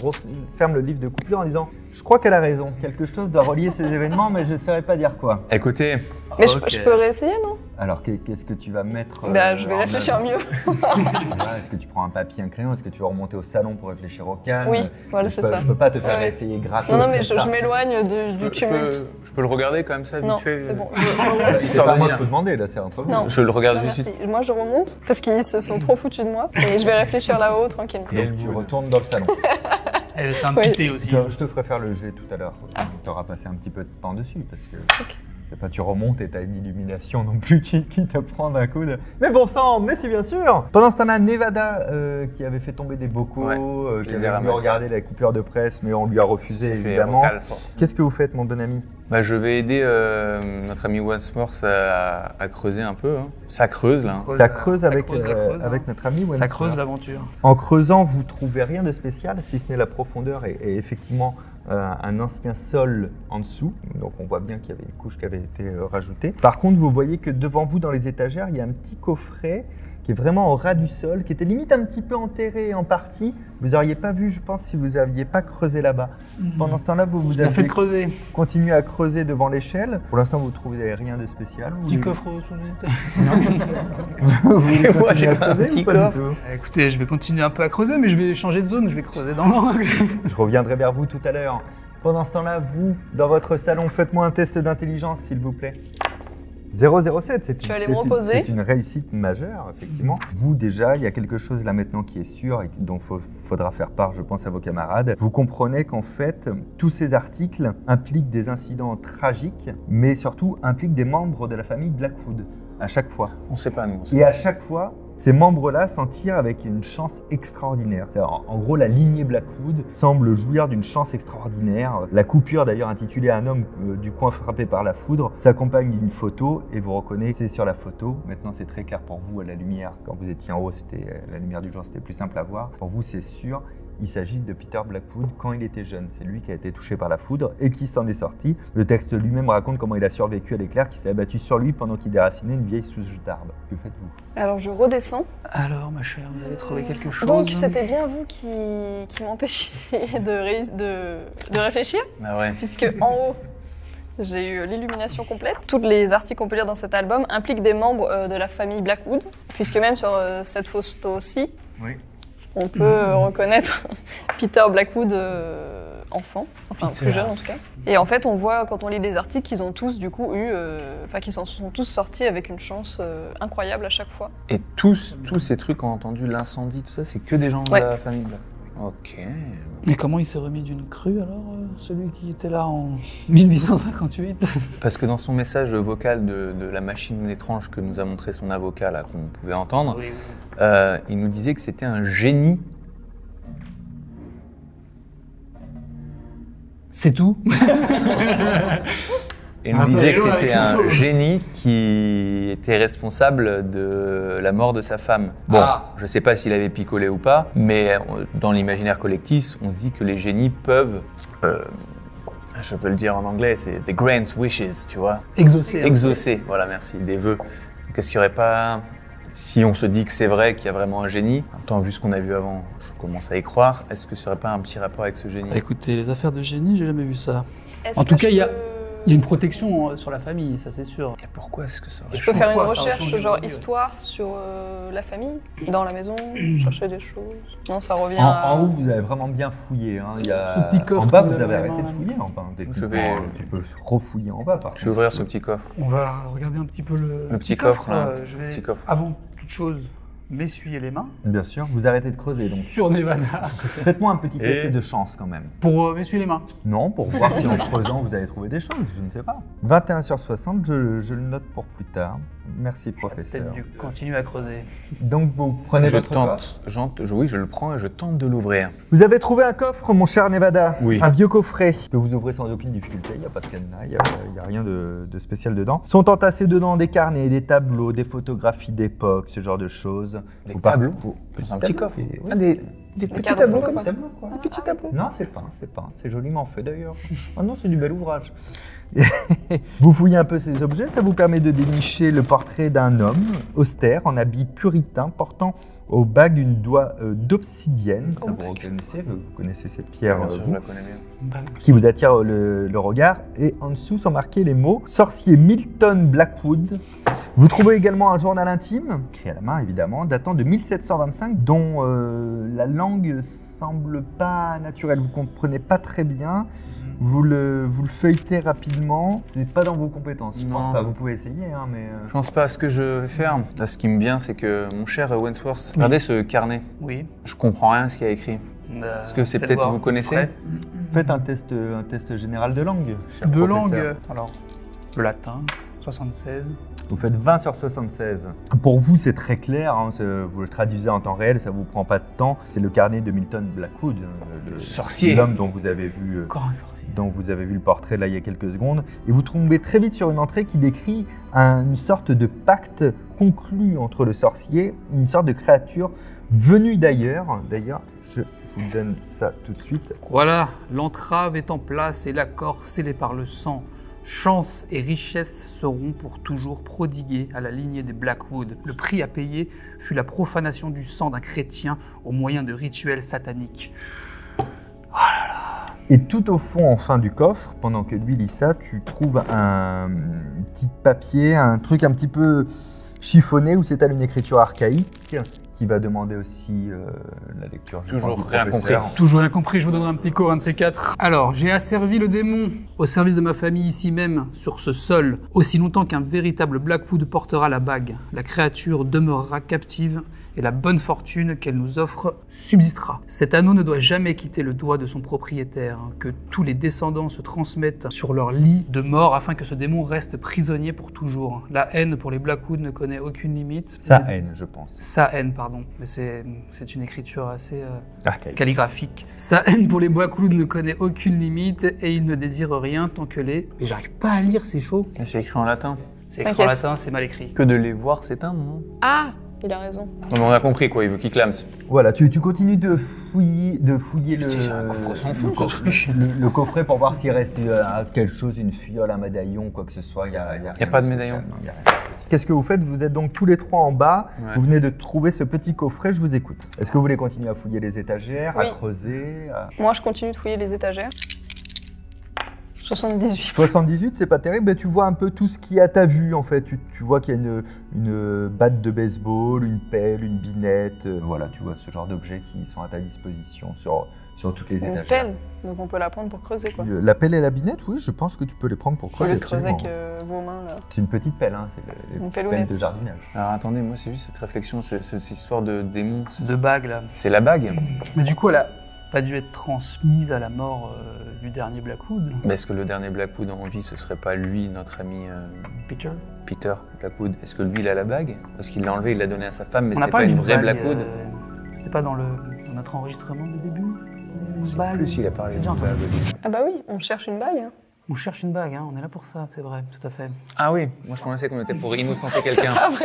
ferme le livre de coupure en disant « Je crois qu'elle a raison, quelque chose doit relier ces événements, mais je ne saurais pas dire quoi. Écoutez, Mais Ok. je peux réessayer, non » Alors, qu'est-ce que tu vas mettre Bah, je vais en réfléchir œuvre? mieux. Voilà, est-ce que tu prends un papier, un crayon? Est-ce que tu vas remonter au salon pour réfléchir au calme? Oui, voilà, c'est ça. Je peux pas te faire Ouais. essayer gratos. Non, non, mais comme je ça. m'éloigne du tumulte. je peux le regarder comme ça, vite Non, fait. c'est bon. C'est Histoire pas de moi dire. qu'il faut demander, là, c'est entre vous. Non. Je le regarde Non, tout de merci. suite. Moi, je remonte parce qu'ils se sont trop foutus de moi et je vais réfléchir là-haut tranquillement. Et Donc, tu vous- retournes dans le salon. C'est un Oui. petit thé aussi. Je te ferai faire le jet tout à l'heure. Tu auras passé un petit peu de temps dessus parce que c'est pas tu remontes et t'as une illumination non plus qui te prend d'un coup de. Mais bon sang, mais c'est bien sûr. Pendant ce temps-là, Nevada qui avait fait tomber des bocaux, Ouais, qui je les ai avait voulu ramassés. regarder la coupure de presse, mais on lui a refusé C'est fait évidemment. vocal. Qu'est-ce que vous faites, mon bon ami? Bah, je vais aider notre ami Wansworth à creuser un peu. Hein. Ça creuse là. hein. Ça creuse ça avec, creuse, ça creuse, avec hein. notre ami Ça Wensworth. creuse l'aventure. En creusant, vous trouvez rien de spécial, si ce n'est la profondeur et effectivement un ancien sol en dessous. Donc on voit bien qu'il y avait une couche qui avait été rajoutée. Par contre, vous voyez que devant vous, dans les étagères, il y a un petit coffret qui est vraiment au ras du sol, qui était limite un petit peu enterré en partie. Vous n'auriez pas vu, je pense, si vous n'aviez pas creusé là-bas. Pendant ce temps-là, vous On a fait avez de creuser. continué à creuser devant l'échelle. Pour l'instant, vous ne trouvez rien de spécial. Vous Petit voulez- coffre sous les Vous voulez Moi, continuer j'ai à pas un creuser petit ou pas du coffre. tout? Écoutez, je vais continuer un peu à creuser, mais je vais changer de zone. Je vais creuser dans l'angle. Je reviendrai vers vous tout à l'heure. Pendant ce temps-là, vous, dans votre salon, faites-moi un test d'intelligence, s'il vous plaît. 007, Je vais aller me reposer. c'est une réussite majeure, effectivement. Vous, déjà, il y a quelque chose là maintenant qui est sûr et dont il faudra faire part, je pense, à vos camarades. Vous comprenez qu'en fait, tous ces articles impliquent des incidents tragiques, mais surtout impliquent des membres de la famille Blackwood, à chaque fois. On sait pas nous. on sait Et à chaque fois, ces membres-là s'en tirent avec une chance extraordinaire. C'est-à-dire, en gros, la lignée Blackwood semble jouir d'une chance extraordinaire. La coupure, d'ailleurs intitulée « Un homme du coin frappé par la foudre », s'accompagne d'une photo et vous reconnaissez sur la photo. Maintenant, c'est très clair pour vous à la lumière. Quand vous étiez en haut, la lumière du jour, c'était plus simple à voir. Pour vous, c'est sûr. Il s'agit de Peter Blackwood quand il était jeune. C'est lui qui a été touché par la foudre et qui s'en est sorti. Le texte lui-même raconte comment il a survécu à l'éclair qui s'est abattu sur lui pendant qu'il déracinait une vieille souche d'arbre. Que faites-vous? Alors, je redescends. Alors, ma chère, vous avez trouvé quelque chose? Donc, c'était bien vous qui m'empêchiez de réfléchir, Ah ouais. puisque en haut, j'ai eu l'illumination complète. Tous les articles qu'on peut lire dans cet album impliquent des membres de la famille Blackwood, puisque même sur cette photo-ci, Oui. on peut reconnaître Peter Blackwood enfants, enfin plus jeunes en tout cas. Et en fait, on voit quand on lit les articles qu'ils ont tous du coup eu, qu'ils s'en sont tous sortis avec une chance incroyable à chaque fois. Et tous ces trucs qu'on a entendu, l'incendie, tout ça, c'est que des gens de la famille Blackwood. Ok. Mais comment il s'est remis d'une crue alors, celui qui était là en 1858? Parce que dans son message vocal de la machine étrange que nous a montré son avocat, là, qu'on pouvait entendre, il nous disait que c'était un génie. C'est tout. Et il nous disait que c'était un génie qui était responsable de la mort de sa femme. Bon, je ne sais pas s'il avait picolé ou pas, mais dans l'imaginaire collectif, on se dit que les génies peuvent, je peux le dire en anglais, c'est des grant wishes, tu vois. Exaucer. Exaucer, voilà, merci, des vœux. Qu'est-ce qu'il n'y aurait pas, si on se dit que c'est vrai qu'il y a vraiment un génie, en même temps, vu ce qu'on a vu avant, je commence à y croire, est-ce que ce serait pas un petit rapport avec ce génie? Écoutez, les affaires de génie, j'ai jamais vu ça. Est-ce En tout cas, il y a peux- une protection sur la famille, ça c'est sûr. Et pourquoi est-ce que ça aurait Je peux faire une Pourquoi ça recherche, change genre aujourd'hui, histoire sur la famille, dans la maison, chercher des choses. Non, ça revient En haut, vous avez vraiment bien fouillé. Hein. Il y a... Ce petit coffre en bas, que vous vous avez avez arrêté de dans la fouiller. Enfin, Je vais- tu peux refouiller en bas, par Je vais ouvrir ce petit coffre. On va regarder un petit peu le petit coffre, là. Je vais, Petit coffre. avant toute chose, m'essuyer les mains Bien sûr, vous arrêtez de creuser. Donc, sur Nevada faites-moi un petit essai de chance quand même. pour m'essuyer les mains. Non, pour voir si en creusant, vous allez trouver des choses. Je ne sais pas. 21 sur 60, je le note pour plus tard. Merci, professeur. Peut-être dû continuer à creuser. Donc, vous prenez Je votre tente, coffre. oui, je le prends et je tente de l'ouvrir. Vous avez trouvé un coffre, mon cher Nevada. Oui. Un vieux coffret que vous ouvrez sans aucune difficulté. Il n'y a pas de cadenas, il n'y a rien de spécial dedans. Sont entassés dedans des carnets, des tableaux, des photographies d'époque, ce genre de choses. Des Faut pas- tableaux faut- Dans un petit coffre. et- oui. Ah, des petits cartes tableaux photos, comme ça. quoi. Un petit tableau. Non, c'est pas. C'est joliment fait d'ailleurs. Ah non, c'est du bel ouvrage. Vous fouillez un peu ces objets, ça vous permet de dénicher le portrait d'un homme austère en habit puritain portant au bague une doigt d'obsidienne. Ça vous connaissez cette pierre Bien sûr, vous, je la connais bien. qui vous attire le regard. Et en dessous sont marqués les mots sorcier Milton Blackwood. Vous trouvez également un journal intime, écrit à la main évidemment, datant de 1725, dont la langue semble pas naturelle. Vous comprenez pas très bien. Vous le feuilletez rapidement. C'est pas dans vos compétences. Je pense Non. pas. Vous pouvez essayer, hein, mais. Je pense pas. Ce que je vais faire, là, ce qui me vient, c'est que mon cher Wentworth, regardez ce carnet. Oui. Je comprends rien à ce qu'il y a écrit. Est-ce que c'est faites peut-être voir. vous connaissez Prêt Faites un test général de langue. Cher De professeur. langue. Alors, le latin, 76. Vous faites 20 sur 76. Pour vous, c'est très clair. Hein, vous le traduisez en temps réel, ça vous prend pas de temps. C'est le carnet de Milton Blackwood, le sorcier. l'homme dont vous avez vu. Encore un sorcier. dont vous avez vu le portrait là il y a quelques secondes, et vous tombez très vite sur une entrée qui décrit une sorte de pacte conclu entre le sorcier, une sorte de créature venue d'ailleurs. D'ailleurs, je vous donne ça tout de suite. Voilà, l'entrave est en place et l'accord scellé par le sang. Chance et richesse seront pour toujours prodiguées à la lignée des Blackwood. Le prix à payer fut la profanation du sang d'un chrétien au moyen de rituels sataniques. Et tout au fond, en fin du coffre, pendant que lui lit ça, tu trouves un petit papier, un truc un petit peu chiffonné où s'étale une écriture archaïque qui va demander aussi la lecture. je Toujours pense, du rien professeur. compris. Toujours rien compris, je vous donnerai un petit cours, un de ces quatre. Alors, j'ai asservi le démon au service de ma famille ici même, sur ce sol, aussi longtemps qu'un véritable Blackwood portera la bague. La créature demeurera captive et la bonne fortune qu'elle nous offre subsistera. Cet anneau ne doit jamais quitter le doigt de son propriétaire, hein, que tous les descendants se transmettent sur leur lit de mort afin que ce démon reste prisonnier pour toujours. La haine pour les Blackwood ne connaît aucune limite. Sa haine, je pense. Sa haine, pardon. Mais c'est une écriture assez Archaïque. calligraphique. Sa haine pour les Blackwood ne connaît aucune limite et il ne désire rien tant que les... Mais j'arrive pas à lire, c'est chaud. Mais c'est écrit en latin. C'est écrit en T'inquiète. latin, c'est mal écrit. Que de les voir s'éteindre, non? Ah, il a raison. Non, mais on a compris quoi, il veut qu'il clame. Voilà, tu continues de fouiller le, C'est un coffre sans fond, le, ce coffre- truc. le coffret pour voir s'il reste quelque chose, une fiole, un médaillon, quoi que ce soit. Il n'y a, rien pas de spécial, médaillon. non, y a rien de spécial. Qu'est-ce que vous faites? Vous êtes donc tous les trois en bas. Ouais. Vous venez de trouver ce petit coffret, je vous écoute. Est-ce que vous voulez continuer à fouiller les étagères, à Oui. creuser Moi, je continue de fouiller les étagères. 78. 78, c'est pas terrible, mais tu vois un peu tout ce qu'il y a à ta vue en fait. Tu vois qu'il y a une batte de baseball, une pelle, une binette. Voilà, tu vois ce genre d'objets qui sont à ta disposition sur toutes les étagères. Une pelle, donc on peut la prendre pour creuser quoi. La pelle et la binette, oui, je pense que tu peux les prendre pour Au creuser. lieu de creuser avec absolument. vos mains là. C'est une petite pelle, hein, c'est Une les pelle pelles de jardinage. Alors attendez, moi c'est juste cette réflexion, cette histoire de démon. De bague là. C'est la bague. Mais du coup, elle a pas dû être transmise à la mort du dernier Blackwood. Mais est-ce que le dernier Blackwood en vie, ce serait pas lui, notre ami Peter. Blackwood? Est-ce que lui, il a la bague? Parce qu'il l'a enlevée, il l'a donnée à sa femme, mais On n'a c'était pas eu une de vraie bague, Blackwood? C'était pas dans notre enregistrement du début? Je sais plus s'il a parlé de J'ai entendu. bague. Ah bah oui, on cherche une bague. Hein. On cherche une bague, hein, on est là pour ça, c'est vrai, tout à fait. Ah oui, moi je pensais qu'on était pour innocenter C'est quelqu'un. pas vrai.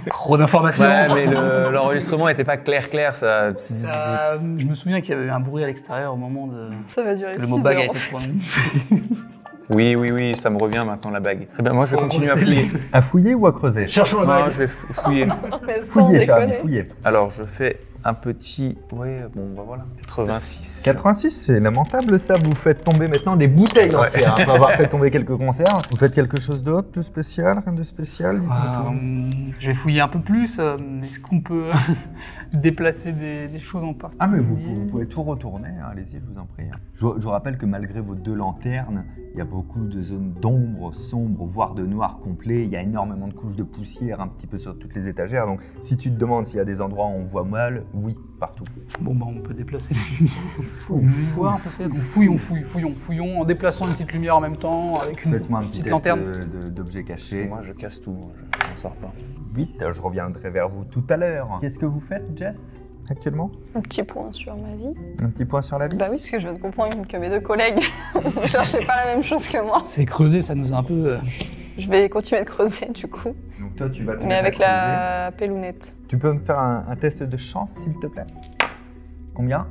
Trop d'informations. Ouais, mais l'enregistrement était pas clair, ça. Je me souviens qu'il y avait eu un bruit à l'extérieur au moment de Ça va durer que le 6 mot bague a heures. été prononcé. Oui, ça me revient maintenant la bague. Très bien, moi je vais continuer à fouiller. À fouiller ou à creuser? Cherchons la Non, bague. je vais fouiller. Mais sans Fouiller, Charlie, déconner. fouiller. Alors je fais un petit. Ouais, bon, bah voilà. 86. 86, c'est lamentable ça. Vous faites tomber maintenant des bouteilles entières. Après avoir fait tomber quelques conserves. Vous faites quelque chose d'autre, de spécial, rien de spécial? Je vais fouiller un peu plus. Est-ce qu'on peut déplacer des choses en particulier? Ah mais vous pouvez tout retourner, hein. Allez-y, je vous en prie. Je vous rappelle que malgré vos 2 lanternes, il y a beaucoup de zones d'ombre, sombre, voire de noir complet. Il y a énormément de couches de poussière un petit peu sur toutes les étagères. Donc si tu te demandes s'il y a des endroits où on voit mal, oui, partout. Bon, bah, on peut déplacer les lumières. Voir peut-être. Fouillons en déplaçant une petite lumière en même temps, avec une Faites-moi un petit petite test lanterne. d'objets cachés. Moi je casse tout, je m'en sors pas. 8, je reviendrai vers vous tout à l'heure. Qu'est-ce que vous faites, Jess, actuellement? Un petit point sur ma vie. Un petit point sur la vie? Bah oui, parce que je viens de comprendre que mes 2 collègues ne cherchaient pas la même chose que moi. C'est creuser, ça nous a un peu. Je vais continuer de creuser du coup, Donc toi, tu vas te mais mettre avec à creuser. la pellounette. Tu peux me faire un test de chance, s'il te plaît? Combien?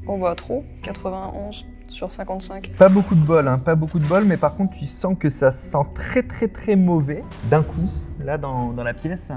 Oh bah trop, 91 sur 55. Pas beaucoup de bol, hein, pas beaucoup de bol, mais par contre, tu sens que ça sent très mauvais d'un coup, là, dans la pièce.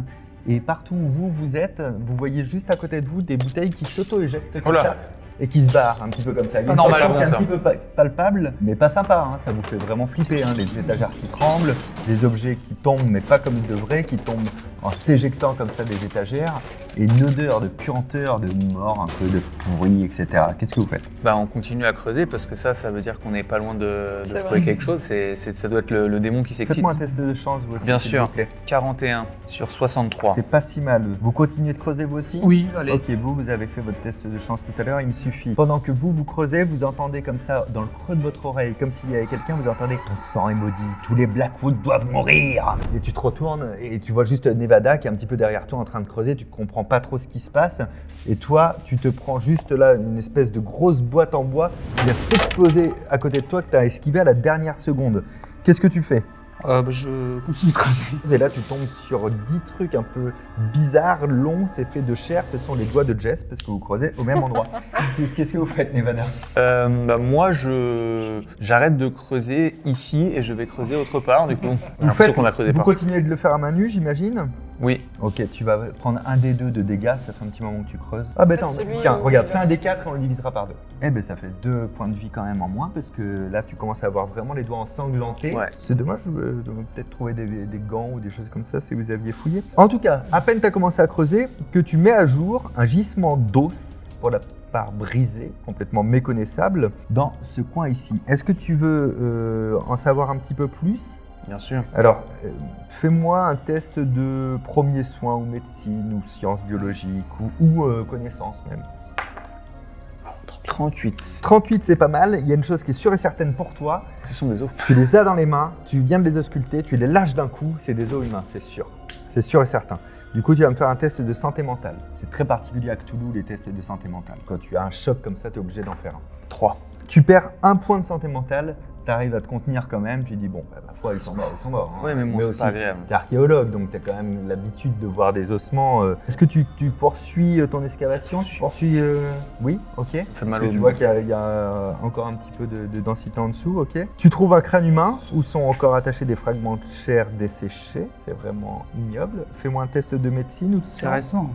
Et partout où vous êtes, vous voyez juste à côté de vous des bouteilles qui s'auto-éjectent comme Oula. ça et qui se barrent un petit peu comme ça. Il y a Pas une normal, séquence qui est ça. un petit peu palpable, mais pas sympa, hein, ça vous fait vraiment flipper. Hein, des étagères qui tremblent, des objets qui tombent, mais pas comme ils devraient, qui tombent en s'éjectant comme ça des étagères, et une odeur de puanteur, de mort, un peu de pourri, etc. Qu'est-ce que vous faites? Bah on continue à creuser parce que ça veut dire qu'on n'est pas loin de C'est trouver vrai. quelque chose. Ça doit être le démon qui s'excite. Faites-moi un test de chance, vous aussi. Bien s'il sûr. vous plaît. 41 sur 63. C'est pas si mal. Vous continuez de creuser vous aussi? Oui, allez. Ok, vous avez fait votre test de chance tout à l'heure, il me suffit. Pendant que vous creusez, vous entendez comme ça, dans le creux de votre oreille, comme s'il y avait quelqu'un, vous entendez « Ton sang est maudit, tous les Blackwood doivent mourir !» Et tu te retournes et tu vois juste Nevada qui est un petit peu derrière toi en train de creuser, tu comprends pas trop ce qui se passe. Et toi, tu te prends juste là une espèce de grosse boîte en bois qui va s'exploser à côté de toi que tu as esquivé à la dernière seconde. Qu'est-ce que tu fais? Je continue de creuser. Et là, tu tombes sur 10 trucs un peu bizarres, longs, c'est fait de chair, ce sont les doigts de Jess parce que vous creusez au même endroit. Qu'est-ce que vous faites, Nevada? Moi, j'arrête de creuser ici et je vais creuser autre part. Du coup, j'ai Vous, l'impression qu'on a creusé vous partout. continuez de le faire à main nue, j'imagine? Oui. Ok, tu vas prendre un des 2 de dégâts, ça fait un petit moment que tu creuses. Ah bah attends, celui tiens, où regarde, il fais va- un D4 et on le divisera par 2. Eh ben ça fait 2 points de vie quand même en moins parce que là tu commences à avoir vraiment les doigts ensanglantés. Ouais. C'est dommage, vous peut-être trouver des gants ou des choses comme ça si vous aviez fouillé. En tout cas, à peine tu as commencé à creuser que tu mets à jour un gisement d'os pour la part brisée, complètement méconnaissable, dans ce coin ici. Est-ce que tu veux en savoir un petit peu plus? Bien sûr. Alors, fais-moi un test de premiers soins ou médecine ou sciences biologiques ou connaissances même. 38. 38, c'est pas mal. Il y a une chose qui est sûre et certaine pour toi. Ce sont des os. Tu les as dans les mains, tu viens de les ausculter, tu les lâches d'un coup, c'est des os humains, c'est sûr. C'est sûr et certain. Du coup, tu vas me faire un test de santé mentale. C'est très particulier à Cthulhu, les tests de santé mentale. Quand tu as un choc comme ça, tu es obligé d'en faire un. 3. Tu perds 1 point de santé mentale, tu arrives à te contenir quand même, tu dis bon, bah, ma foi, ils sont morts, ils sont morts. hein. Ouais, mais bon, c'est aussi, pas agréable. t'es archéologue, donc tu as quand même l'habitude de voir des ossements. Est-ce que tu poursuis ton excavation? Tu poursuis Oui, ok. Ça fait mal Parce que au tu dos. vois qu'il y a encore un petit peu de densité en dessous, ok. Tu trouves un crâne humain où sont encore attachés des fragments de chair desséchés. C'est vraiment ignoble. Fais-moi un test de médecine ou de C'est science. récent.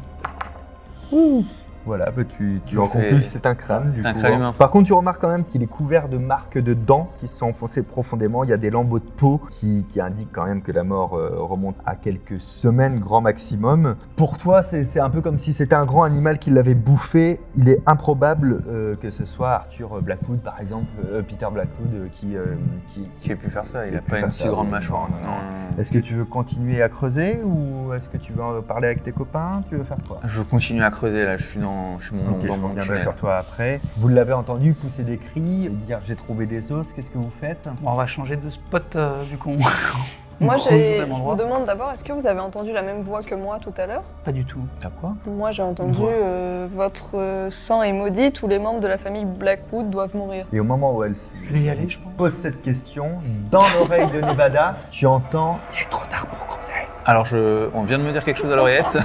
Voilà, bah tu Je rends compte fais- que c'est un crâne. c'est du un coup, crâne hein. humain. Par contre, tu remarques quand même qu'il est couvert de marques de dents qui se sont enfoncées profondément. Il y a des lambeaux de peau qui indiquent quand même que la mort remonte à quelques semaines, grand maximum. Pour toi, c'est un peu comme si c'était un grand animal qui l'avait bouffé. Il est improbable que ce soit Arthur Blackwood, par exemple, Peter Blackwood, Qui a pu faire ça, il Qui a a pu pas faire une ça, si grande oui. mâchoire. Non. Est-ce que tu veux continuer à creuser ou est-ce que tu veux en parler avec tes copains? Tu veux faire quoi? Je continue à creuser là, je suis Ok, dans je mon reviendrai tunnel. sur toi après. Vous l'avez entendu pousser des cris, dire j'ai trouvé des os, qu'est-ce que vous faites? Bon, on va changer de spot vu qu'on. Moi, creuse au même je vous endroit. demande d'abord, est-ce que vous avez entendu la même voix que moi tout à l'heure? Pas du tout. T'as quoi? Moi, j'ai entendu votre sang est maudit, tous les membres de la famille Blackwood doivent mourir. Et au moment où elle Je vais y aller, je pense. pose cette question, dans l'oreille de Nevada, tu entends « Il est trop tard pour creuser ». Alors on vient de me dire quelque chose à l'oreillette.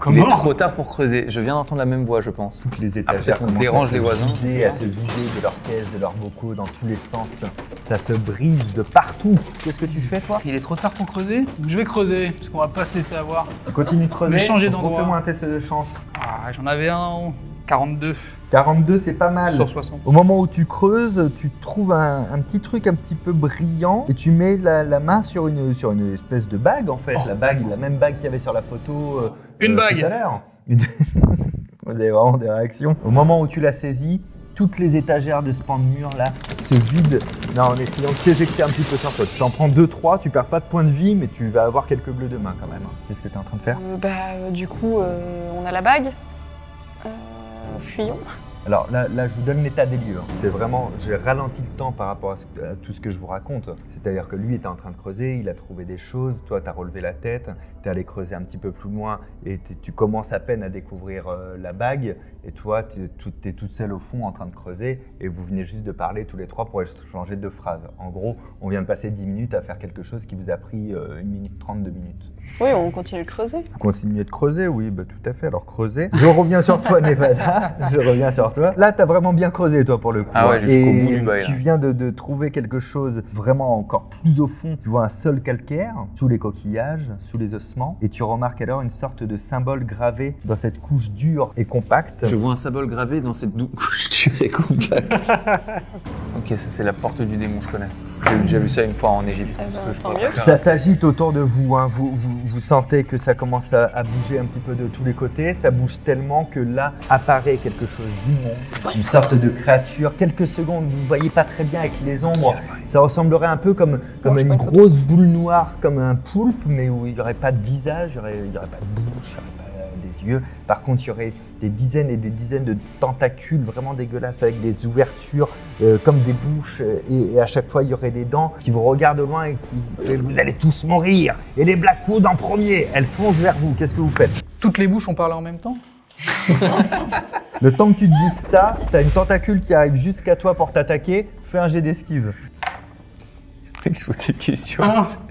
Il est trop tard pour creuser. Je viens d'entendre la même voix, je pense. Toutes les Après, étagères on commencent dérange à se les voisins. vider, à se vider de leurs caisses, de leurs bocaux, dans tous les sens. Ça se brise de partout. Qu'est-ce que tu fais, toi? Il est trop tard pour creuser. Je vais creuser, parce qu'on va pas se laisser avoir. Tu continues de creuser. Mais changer d'endroit. Refais-moi un test de chance. Ah, j'en avais un 42 42, c'est pas mal. sur 60. Au moment où tu creuses, tu trouves un petit truc un petit peu brillant et tu mets la main sur une espèce de bague en fait. La bague, la même bague qu'il y avait sur la photo Une bague. tout à l'heure. Vous avez vraiment des réactions. Au moment où tu la saisis, toutes les étagères de ce pan de mur là se vident. Non, en essayant de s'éjecter un petit peu sur toi. Tu t'en prends 2-3, tu perds pas de points de vie, mais tu vas avoir quelques bleus de main quand même. Qu'est-ce que tu es en train de faire? Du coup, on a la bague. Fuyons. Alors là, je vous donne l'état des lieux. C'est vraiment, j'ai ralenti le temps par rapport à tout ce que je vous raconte. C'est-à-dire que lui était en train de creuser, il a trouvé des choses, toi tu as relevé la tête, tu es allé creuser un petit peu plus loin et tu commences à peine à découvrir la bague. Et toi, tu es toute seule au fond en train de creuser et vous venez juste de parler tous les trois pour échanger 2 phrases. En gros, on vient de passer 10 minutes à faire quelque chose qui vous a pris 1 minute 30, 2 minutes. Oui, on continue de creuser. Vous continuez de creuser, oui, bah, tout à fait. Alors creusez. Je reviens sur toi, Nevada. Je reviens sur toi. Là, tu as vraiment bien creusé, toi, pour le coup. Ah ouais, jusqu'au bout du bail. Tu viens de trouver quelque chose vraiment encore plus au fond. Tu vois un sol calcaire, sous les coquillages, sous les ossements. Et tu remarques alors une sorte de symbole gravé dans cette couche dure et compacte. Je vois un symbole gravé dans cette couche dure et compacte. Ok, ça c'est la porte du démon, je connais. J'ai déjà vu ça une fois en Égypte. Tant mieux. Ça s'agite autour de vous, hein. Vous sentez que ça commence à bouger un petit peu de tous les côtés. Ça bouge tellement que là apparaît quelque chose d'immonde, une sorte de créature. Quelques secondes, vous ne voyez pas très bien avec les ombres. Ça ressemblerait un peu comme je une prends une photo. grosse boule noire, comme un poulpe, mais où il n'y aurait pas de visage, il n'y aurait pas de bouche, il n'y aurait pas des yeux. Par contre, il y aurait des dizaines et des dizaines de tentacules vraiment dégueulasses avec des ouvertures comme des bouches et à chaque fois il y aurait des dents qui vous regardent de loin et qui fait vous allez tous mourir et les Blackwood en premier, elles foncent vers vous. Qu'est-ce que vous faites? Toutes les bouches ont parlé en même temps. Le temps que tu te dises ça, t'as une tentacule qui arrive jusqu'à toi pour t'attaquer, fais un jet d'esquive. Il se pose des questions.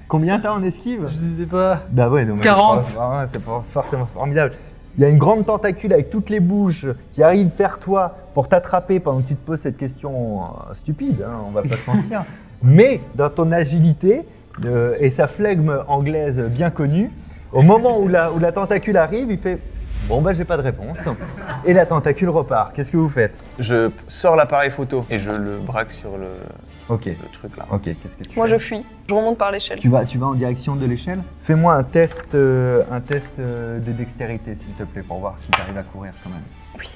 Combien t'as en esquive? Je disais pas. Bah ouais, donc 40. c'est pas forcément formidable. Il y a une grande tentacule avec toutes les bouches qui arrive vers toi pour t'attraper pendant que tu te poses cette question stupide, hein, on va pas se mentir. Mais dans ton agilité et sa flegme anglaise bien connue, au moment où la tentacule arrive, il fait « Bon bah j'ai pas de réponse » et la tentacule repart. Qu'est-ce que vous faites? Je sors l'appareil photo et je le braque sur le Ok, truc là. ok, qu'est-ce que tu Moi, fais? je fuis. Je remonte par l'échelle. Tu vas en direction de l'échelle? Fais-moi un test de dextérité, s'il te plaît, pour voir si tu arrives à courir quand même. Oui.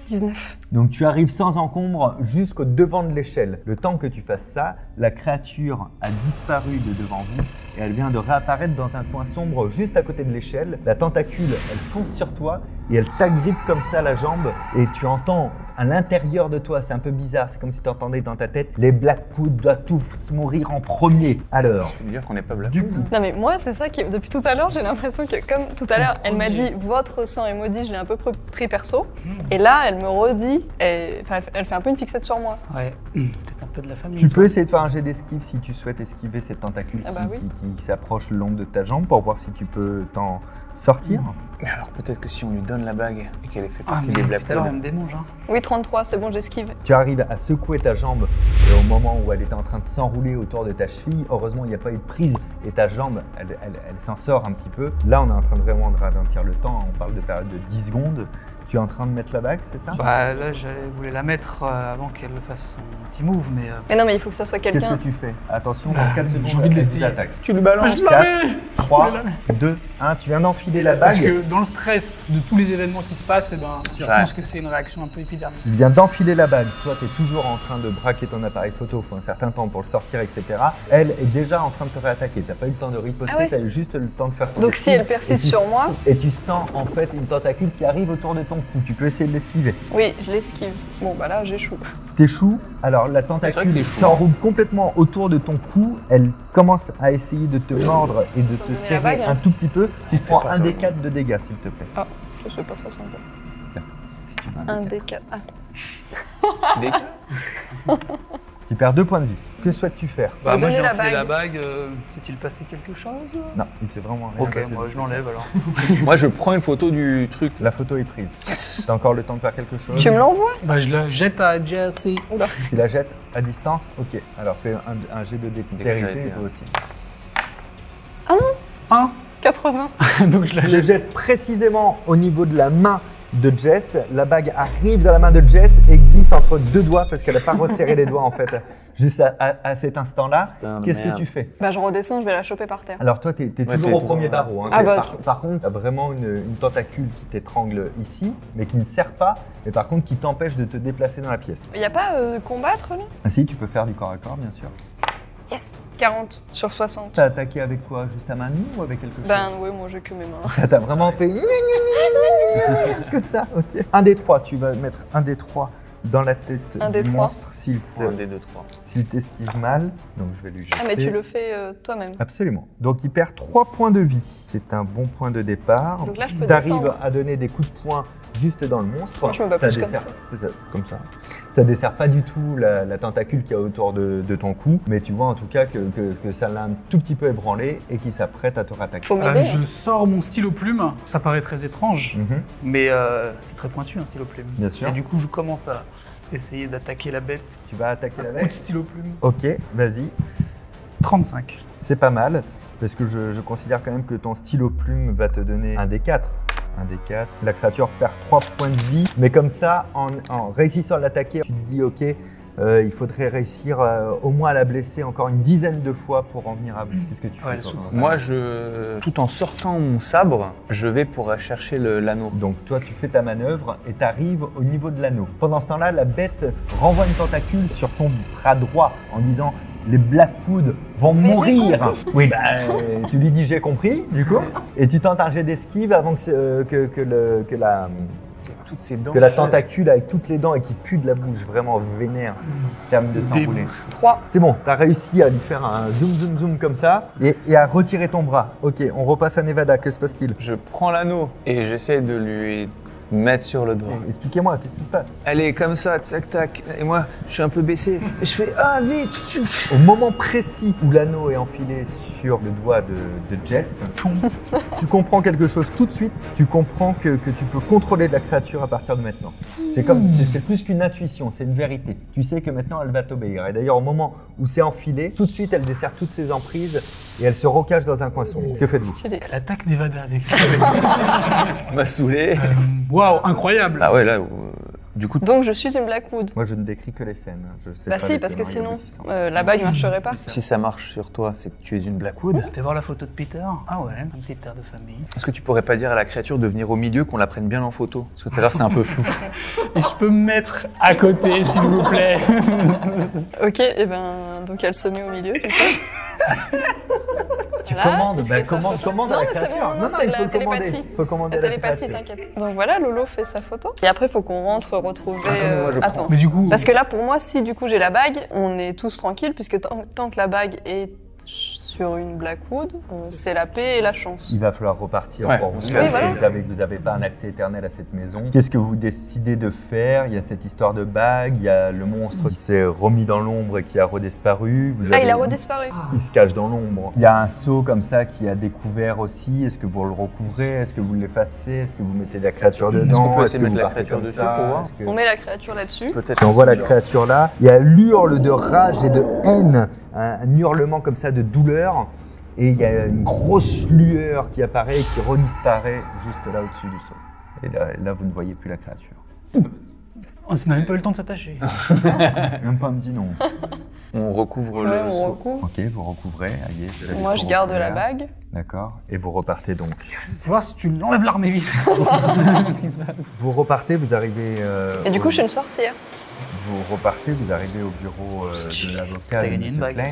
19. Donc tu arrives sans encombre jusqu'au devant de l'échelle. Le temps que tu fasses ça, la créature a disparu de devant vous et elle vient de réapparaître dans un coin sombre juste à côté de l'échelle. La tentacule, elle fonce sur toi et elle t'agrippe comme ça la jambe et tu entends à l'intérieur de toi, c'est un peu bizarre, c'est comme si tu entendais dans ta tête les Blackwood doivent tous mourir en premier. Alors, Ça veut dire qu'on n'est pas Black. du coup, Non mais moi c'est ça qui, depuis tout à l'heure j'ai l'impression que comme tout à l'heure elle m'a dit votre sang est maudit, je l'ai un peu pris perso et là elle me redit, elle fait un peu une fixette sur moi. Ouais. Peut-être un peu de la famille. tu peux essayer de faire un jet d'esquive si tu souhaites esquiver cette tentacule Ah bah oui. qui s'approche le long de ta jambe pour voir si tu peux t'en sortir. Mais alors peut-être que si on lui donne la bague et qu'elle est fait Ah, partie mais des tout Blackwood. à l'heure, elle me démange. Hein. Oui, 33, c'est bon, j'esquive. Tu arrives à secouer ta jambe et au moment où elle était en train de s'enrouler autour de ta cheville, heureusement il n'y a pas eu de prise et ta jambe, elle s'en sort un petit peu. Là, on est en train de vraiment de ralentir le temps, on parle de période de 10 secondes. Tu es en train de mettre la bague, c'est ça? Bah là, je voulais la mettre avant qu'elle fasse son petit move, mais... Mais non, mais il faut que ça soit Qu'est-ce quelqu'un. que tu fais? Attention, dans 4 secondes, j'ai envie de elle l'essayer. vous attaque. Tu le balances. 3, 2, 1, tu viens d'enfiler la Parce bague. que dans le stress de tous les événements qui se passent, eh ben, je pense que c'est une réaction un peu épidermique. Tu viens d'enfiler la bague, toi tu es toujours en train de braquer ton appareil photo, il faut un certain temps pour le sortir, etc. Elle est déjà en train de te réattaquer, tu n'as pas eu le temps de riposter, Ah ouais. tu as eu juste le temps de faire ton Donc si esquive, elle persiste et tu sur moi- Et tu sens en fait une tentacule qui arrive autour de ton cou, tu peux essayer de l'esquiver. Oui, je l'esquive. Bon, bah là, j'échoue. T'échoues, alors la C'est vrai tentacule que t'échoues. s'enroule complètement autour de ton cou, elle commence à essayer de te mordre et de Faut te donner la serrer bague, hein. un tout petit peu. Tu C'est prends pas un ça, des non. 4 de dégâts s'il te plaît. Ah, je sais pas trop sympa. Si tu veux Un des des 4. Ah. Petit dégât. quatre. Tu perds 2 points de vie. Que souhaites-tu faire? Bah, Me moi, donner j'ai la enfilé la bague. bague. S'est-il passé quelque chose? Non, il s'est vraiment rien Ok, passé moi, de je l'enlève alors. Moi, je prends une photo du truc. La photo est prise. Yes. T'as encore le temps de faire quelque chose? Tu me l'envoies? Bah, je la jette à Jesse. Oula. Tu la jettes à distance? Ok. Alors fais un jet de dextérité Dextérité, toi aussi. 1. 80. Donc je la Je jette. jette précisément au niveau de la main de Jess. La bague arrive dans la main de Jess et glisse entre 2 doigts parce qu'elle n'a pas resserré les doigts en fait. Juste à cet instant-là. Putain de Qu'est-ce que merde. tu fais? Bah, je redescends, je vais la choper par terre. Alors toi, t'es Ouais, toujours t'es au toujours premier là. barreau. Hein. Ah bah, Par contre, tu as vraiment une tentacule qui t'étrangle ici, mais qui ne sert pas, mais par contre qui t'empêche de te déplacer dans la pièce. Y a pas combattre là? Ah si, tu peux faire du corps à corps, bien sûr. Yes. 40 sur 60. T'as attaqué avec quoi? Juste à main nue ou avec quelque chose? Ben ouais, moi j'ai que mes mains. T'as vraiment fait comme ça, ok. Un des 3, tu vas mettre un des 3 dans la tête Un des du trois. monstre Un des deux, trois. s'il t'esquive mal. Donc je vais lui jeter. Ah, mais tu le fais toi-même. Absolument. Donc il perd 3 points de vie. C'est un bon point de départ. Donc là, je peux T'arrives descendre. à donner des coups de poing juste dans le monstre. Moi, je me bats plus comme comme ça. Ça dessert pas du tout la tentacule qu'il y a autour de ton cou, mais tu vois en tout cas que ça l'a un tout petit peu ébranlé et qu'il s'apprête à te rattaquer. Faut m'aider. Je sors mon stylo plume. Ça paraît très étrange, Mhm, mais c'est très pointu un stylo plume. bien sûr. Et du coup, je commence à essayer d'attaquer la bête. Tu vas attaquer la Coup de bête. stylo plume. Ok, vas-y. 35. C'est pas mal, parce que je considère quand même que ton stylo plume va te donner un des 4. Un des 4. La créature perd 3 points de vie, mais comme ça, en réussissant à l'attaquer, tu te dis ok, il faudrait réussir au moins à la blesser encore une dizaine de fois pour en venir à bout. Qu'est-ce que tu Ouais, fais elle toi, souffre. dans ça? Moi, tout en sortant mon sabre, je vais pour chercher l'anneau. Donc toi, tu fais ta manœuvre et tu arrives au niveau de l'anneau. Pendant ce temps-là, la bête renvoie une tentacule sur ton bras droit en disant les Blackwood vont Mais j'ai mourir. compris. Oui, bah, tu lui dis j'ai compris, du coup, et tu tentes un jet d'esquive avant Toutes ces dents. que la tentacule avec toutes les dents et qui pue de la bouche vraiment vénère termine de s'enrouler. Débouche. 3. C'est bon, tu as réussi à lui faire un zoom zoom zoom comme ça et à retirer ton bras. Ok, on repasse à Nevada, que se passe-t-il? Je prends l'anneau et j'essaie de lui mettre sur le doigt. Expliquez-moi, qu'est-ce qui se passe? Elle est comme ça, tac tac. Et moi, je suis un peu baissé. Et je fais ah vite. Au moment précis où l'anneau est enfilé sur le doigt de Jess, tu comprends quelque chose tout de suite. Tu comprends que tu peux contrôler la créature à partir de maintenant. C'est plus qu'une intuition, c'est une vérité. Tu sais que maintenant elle va t'obéir. Et d'ailleurs, au moment où c'est enfilé, tout de suite elle dessert toutes ses emprises et elle se recache dans un coin sombre. Que faites-vous? Stylé. Elle attaque Nevada avec. m'a saoulé. Waouh, incroyable. Ah ouais là, du coup. Donc je suis une Blackwood. Moi, je ne décris que les scènes. Je sais Bah pas si, les parce que tenants et sinon, aboutissants. la bague marcherait pas. Si ça marche sur toi, c'est que tu es une Blackwood. Fais voir la photo de Peter. Ah ouais, un petit père de famille. Est-ce que tu pourrais pas dire à la créature de venir au milieu, qu'on la prenne bien en photo? Parce que tout à l'heure c'est un peu flou. Et je peux me mettre à côté, s'il vous plaît. Ok, et ben donc elle se met au milieu. du coup. Tu Voilà, commandes, il bah, fait sa commande, photo. commande Non, à la mais c'est créature. bon, non, c'est il de faut la le commander. télépathie. Faut commander La à la télépathie, créature. t'inquiète. Donc voilà, Lolo fait sa photo. Et après, il faut qu'on rentre retrouver. Attendez, moi, je prends. Attends. Mais du coup, Parce que là, pour moi, si du coup j'ai la bague, on est tous tranquilles, puisque tant que la bague est sur une Blackwood, c'est la paix et la chance. Il va falloir repartir pour vous. Oui, voilà. Vous n'avez pas un accès éternel à cette maison. Qu'est-ce que vous décidez de faire? Il y a cette histoire de bague, il y a le monstre qui s'est remis dans l'ombre et qui a redisparu. Il a redisparu. Il se cache dans l'ombre. Il y a un seau comme ça qui a découvert aussi. Est-ce que vous le recouvrez? Est-ce que vous l'effacez? Est-ce que vous mettez la créature dedans? Est-ce qu'on peut essayer de vous mettre la partez créature comme dessus ça? pour voir? On met la créature là-dessus. Peut-être. On voit la créature là. Il y a l'hurle de rage et de haine, un hurlement comme ça de douleur. Et il y a une grosse lueur qui apparaît et qui redisparaît juste là au-dessus du seau. Et là, vous ne voyez plus la créature. On n'a même pas eu le temps de s'attacher. Même pas un petit nom. On recouvre Ouais, le on seau. recouvre. Ok, vous recouvrez. Allez, vous allez Moi, tout je garde la recouvrir. bague. D'accord. Et vous repartez donc. Faut voir si tu l'enlèves l'armée vite. Vous repartez, vous arrivez. Et du coup, je suis une sorcière. Vous repartez, vous arrivez au bureau de l'avocat T'as de gagné une M. bague. Klein.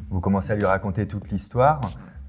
Vous commencez à lui raconter toute l'histoire.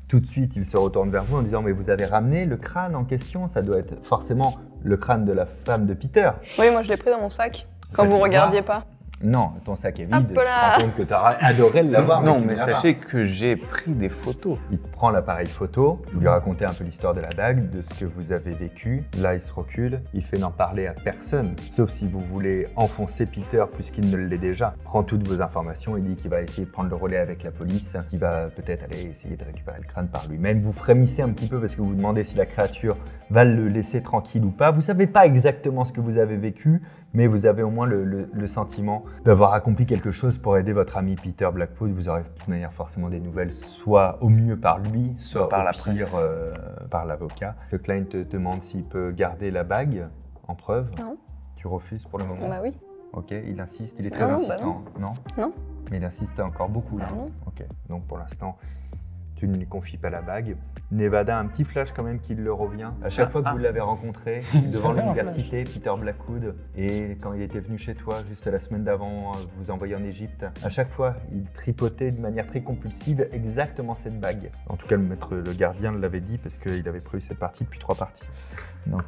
Tout de suite, il se retourne vers vous en disant « Mais vous avez ramené le crâne en question? Ça doit être forcément le crâne de la femme de Peter. » Oui, moi, je l'ai pris dans mon sac. Quand Ça vous fait regardiez voir. pas. Non, ton sac est vide. Hop Tu te là. rends compte que tu aurais adoré l'avoir. Non, tu mais ne l'as pas. sachez que j'ai pris des photos. Il prend l'appareil photo, vous lui racontez un peu l'histoire de la bague, de ce que vous avez vécu. Là, il se recule, il fait n'en parler à personne, sauf si vous voulez enfoncer Peter plus qu'il ne l'est déjà. Prend toutes vos informations et dit qu'il va essayer de prendre le relais avec la police, qu'il va peut-être aller essayer de récupérer le crâne par lui-même. Vous frémissez un petit peu parce que vous vous demandez si la créature va le laisser tranquille ou pas. Vous savez pas exactement ce que vous avez vécu, mais vous avez au moins le sentiment d'avoir accompli quelque chose pour aider votre ami Peter Blackwood. Vous aurez de toute manière forcément des nouvelles, soit au mieux par lui, soit par au la pire presse. par l'avocat. Le Klein te demande s'il peut garder la bague en preuve. Non. Tu refuses pour le moment? Bah oui. Ok, il insiste, il est très Non, bah insistant. Non. Non. Mais il insiste encore beaucoup là. Bah non. Ok, donc pour l'instant, tu ne lui confies pas la bague. Nevada a un petit flash quand même qui le revient. À chaque fois que vous l'avez rencontré devant l'université, Peter Blackwood, et quand il était venu chez toi juste la semaine d'avant, vous envoyer en Égypte, à chaque fois, il tripotait de manière très compulsive exactement cette bague. En tout cas, le gardien l'avait dit parce qu'il avait prévu cette partie depuis 3 parties. Donc,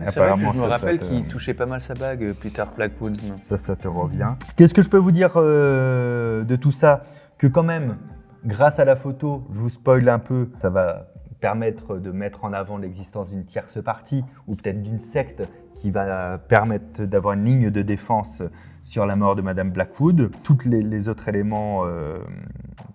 C'est vrai que je me ça rappelle te- qu'il touchait pas mal sa bague, Peter Blackwood. ça te revient. Qu'est-ce que je peux vous dire de tout ça? Que quand même, grâce à la photo, je vous spoil un peu, ça va permettre de mettre en avant l'existence d'une tierce partie ou peut-être d'une secte qui va permettre d'avoir une ligne de défense sur la mort de Madame Blackwood. Tous les autres éléments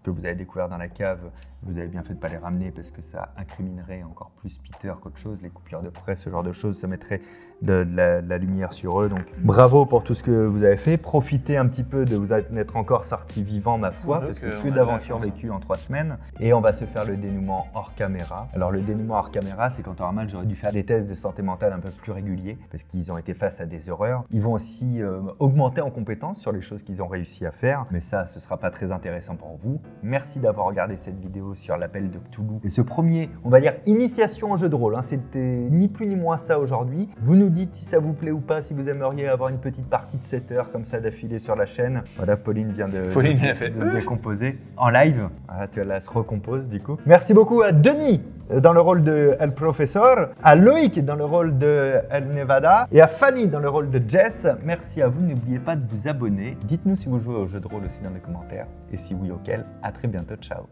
que vous avez découverts dans la cave, vous avez bien fait de ne pas les ramener parce que ça incriminerait encore plus Peter qu'autre chose. Les coupures de presse, ce genre de choses, ça mettrait de la lumière sur eux. Donc bravo pour tout ce que vous avez fait. Profitez un petit peu de vous être encore sorti vivant, ma foi, Ouais, parce que donc, que on a d'aventures de la chance. vécues en 3 semaines. Et on va se faire le dénouement hors caméra. Alors le dénouement hors caméra, c'est quand normal, j'aurais dû faire des tests de santé mentale un peu plus réguliers parce qu'ils ont été face à des horreurs. Ils vont aussi augmenter en compétences sur les choses qu'ils ont réussi à faire. Mais ça, ce sera pas très intéressant pour vous. Merci d'avoir regardé cette vidéo sur l'appel de Cthulhu. Et ce premier, on va dire, initiation au jeu de rôle. C'était ni plus ni moins ça aujourd'hui. Vous nous dites si ça vous plaît ou pas, si vous aimeriez avoir une petite partie de 7 heures comme ça d'affilée sur la chaîne. Voilà, Pauline vient de se décomposer en live. Voilà, tu la se recompose du coup. Merci beaucoup à Denis dans le rôle de El Professeur, à Loïc dans le rôle de El Nevada et à Fanny dans le rôle de Jess. Merci à vous, n'oubliez pas de vous abonner. Dites-nous si vous jouez au jeu de rôle aussi dans les commentaires et si oui auquel. À très bientôt, ciao.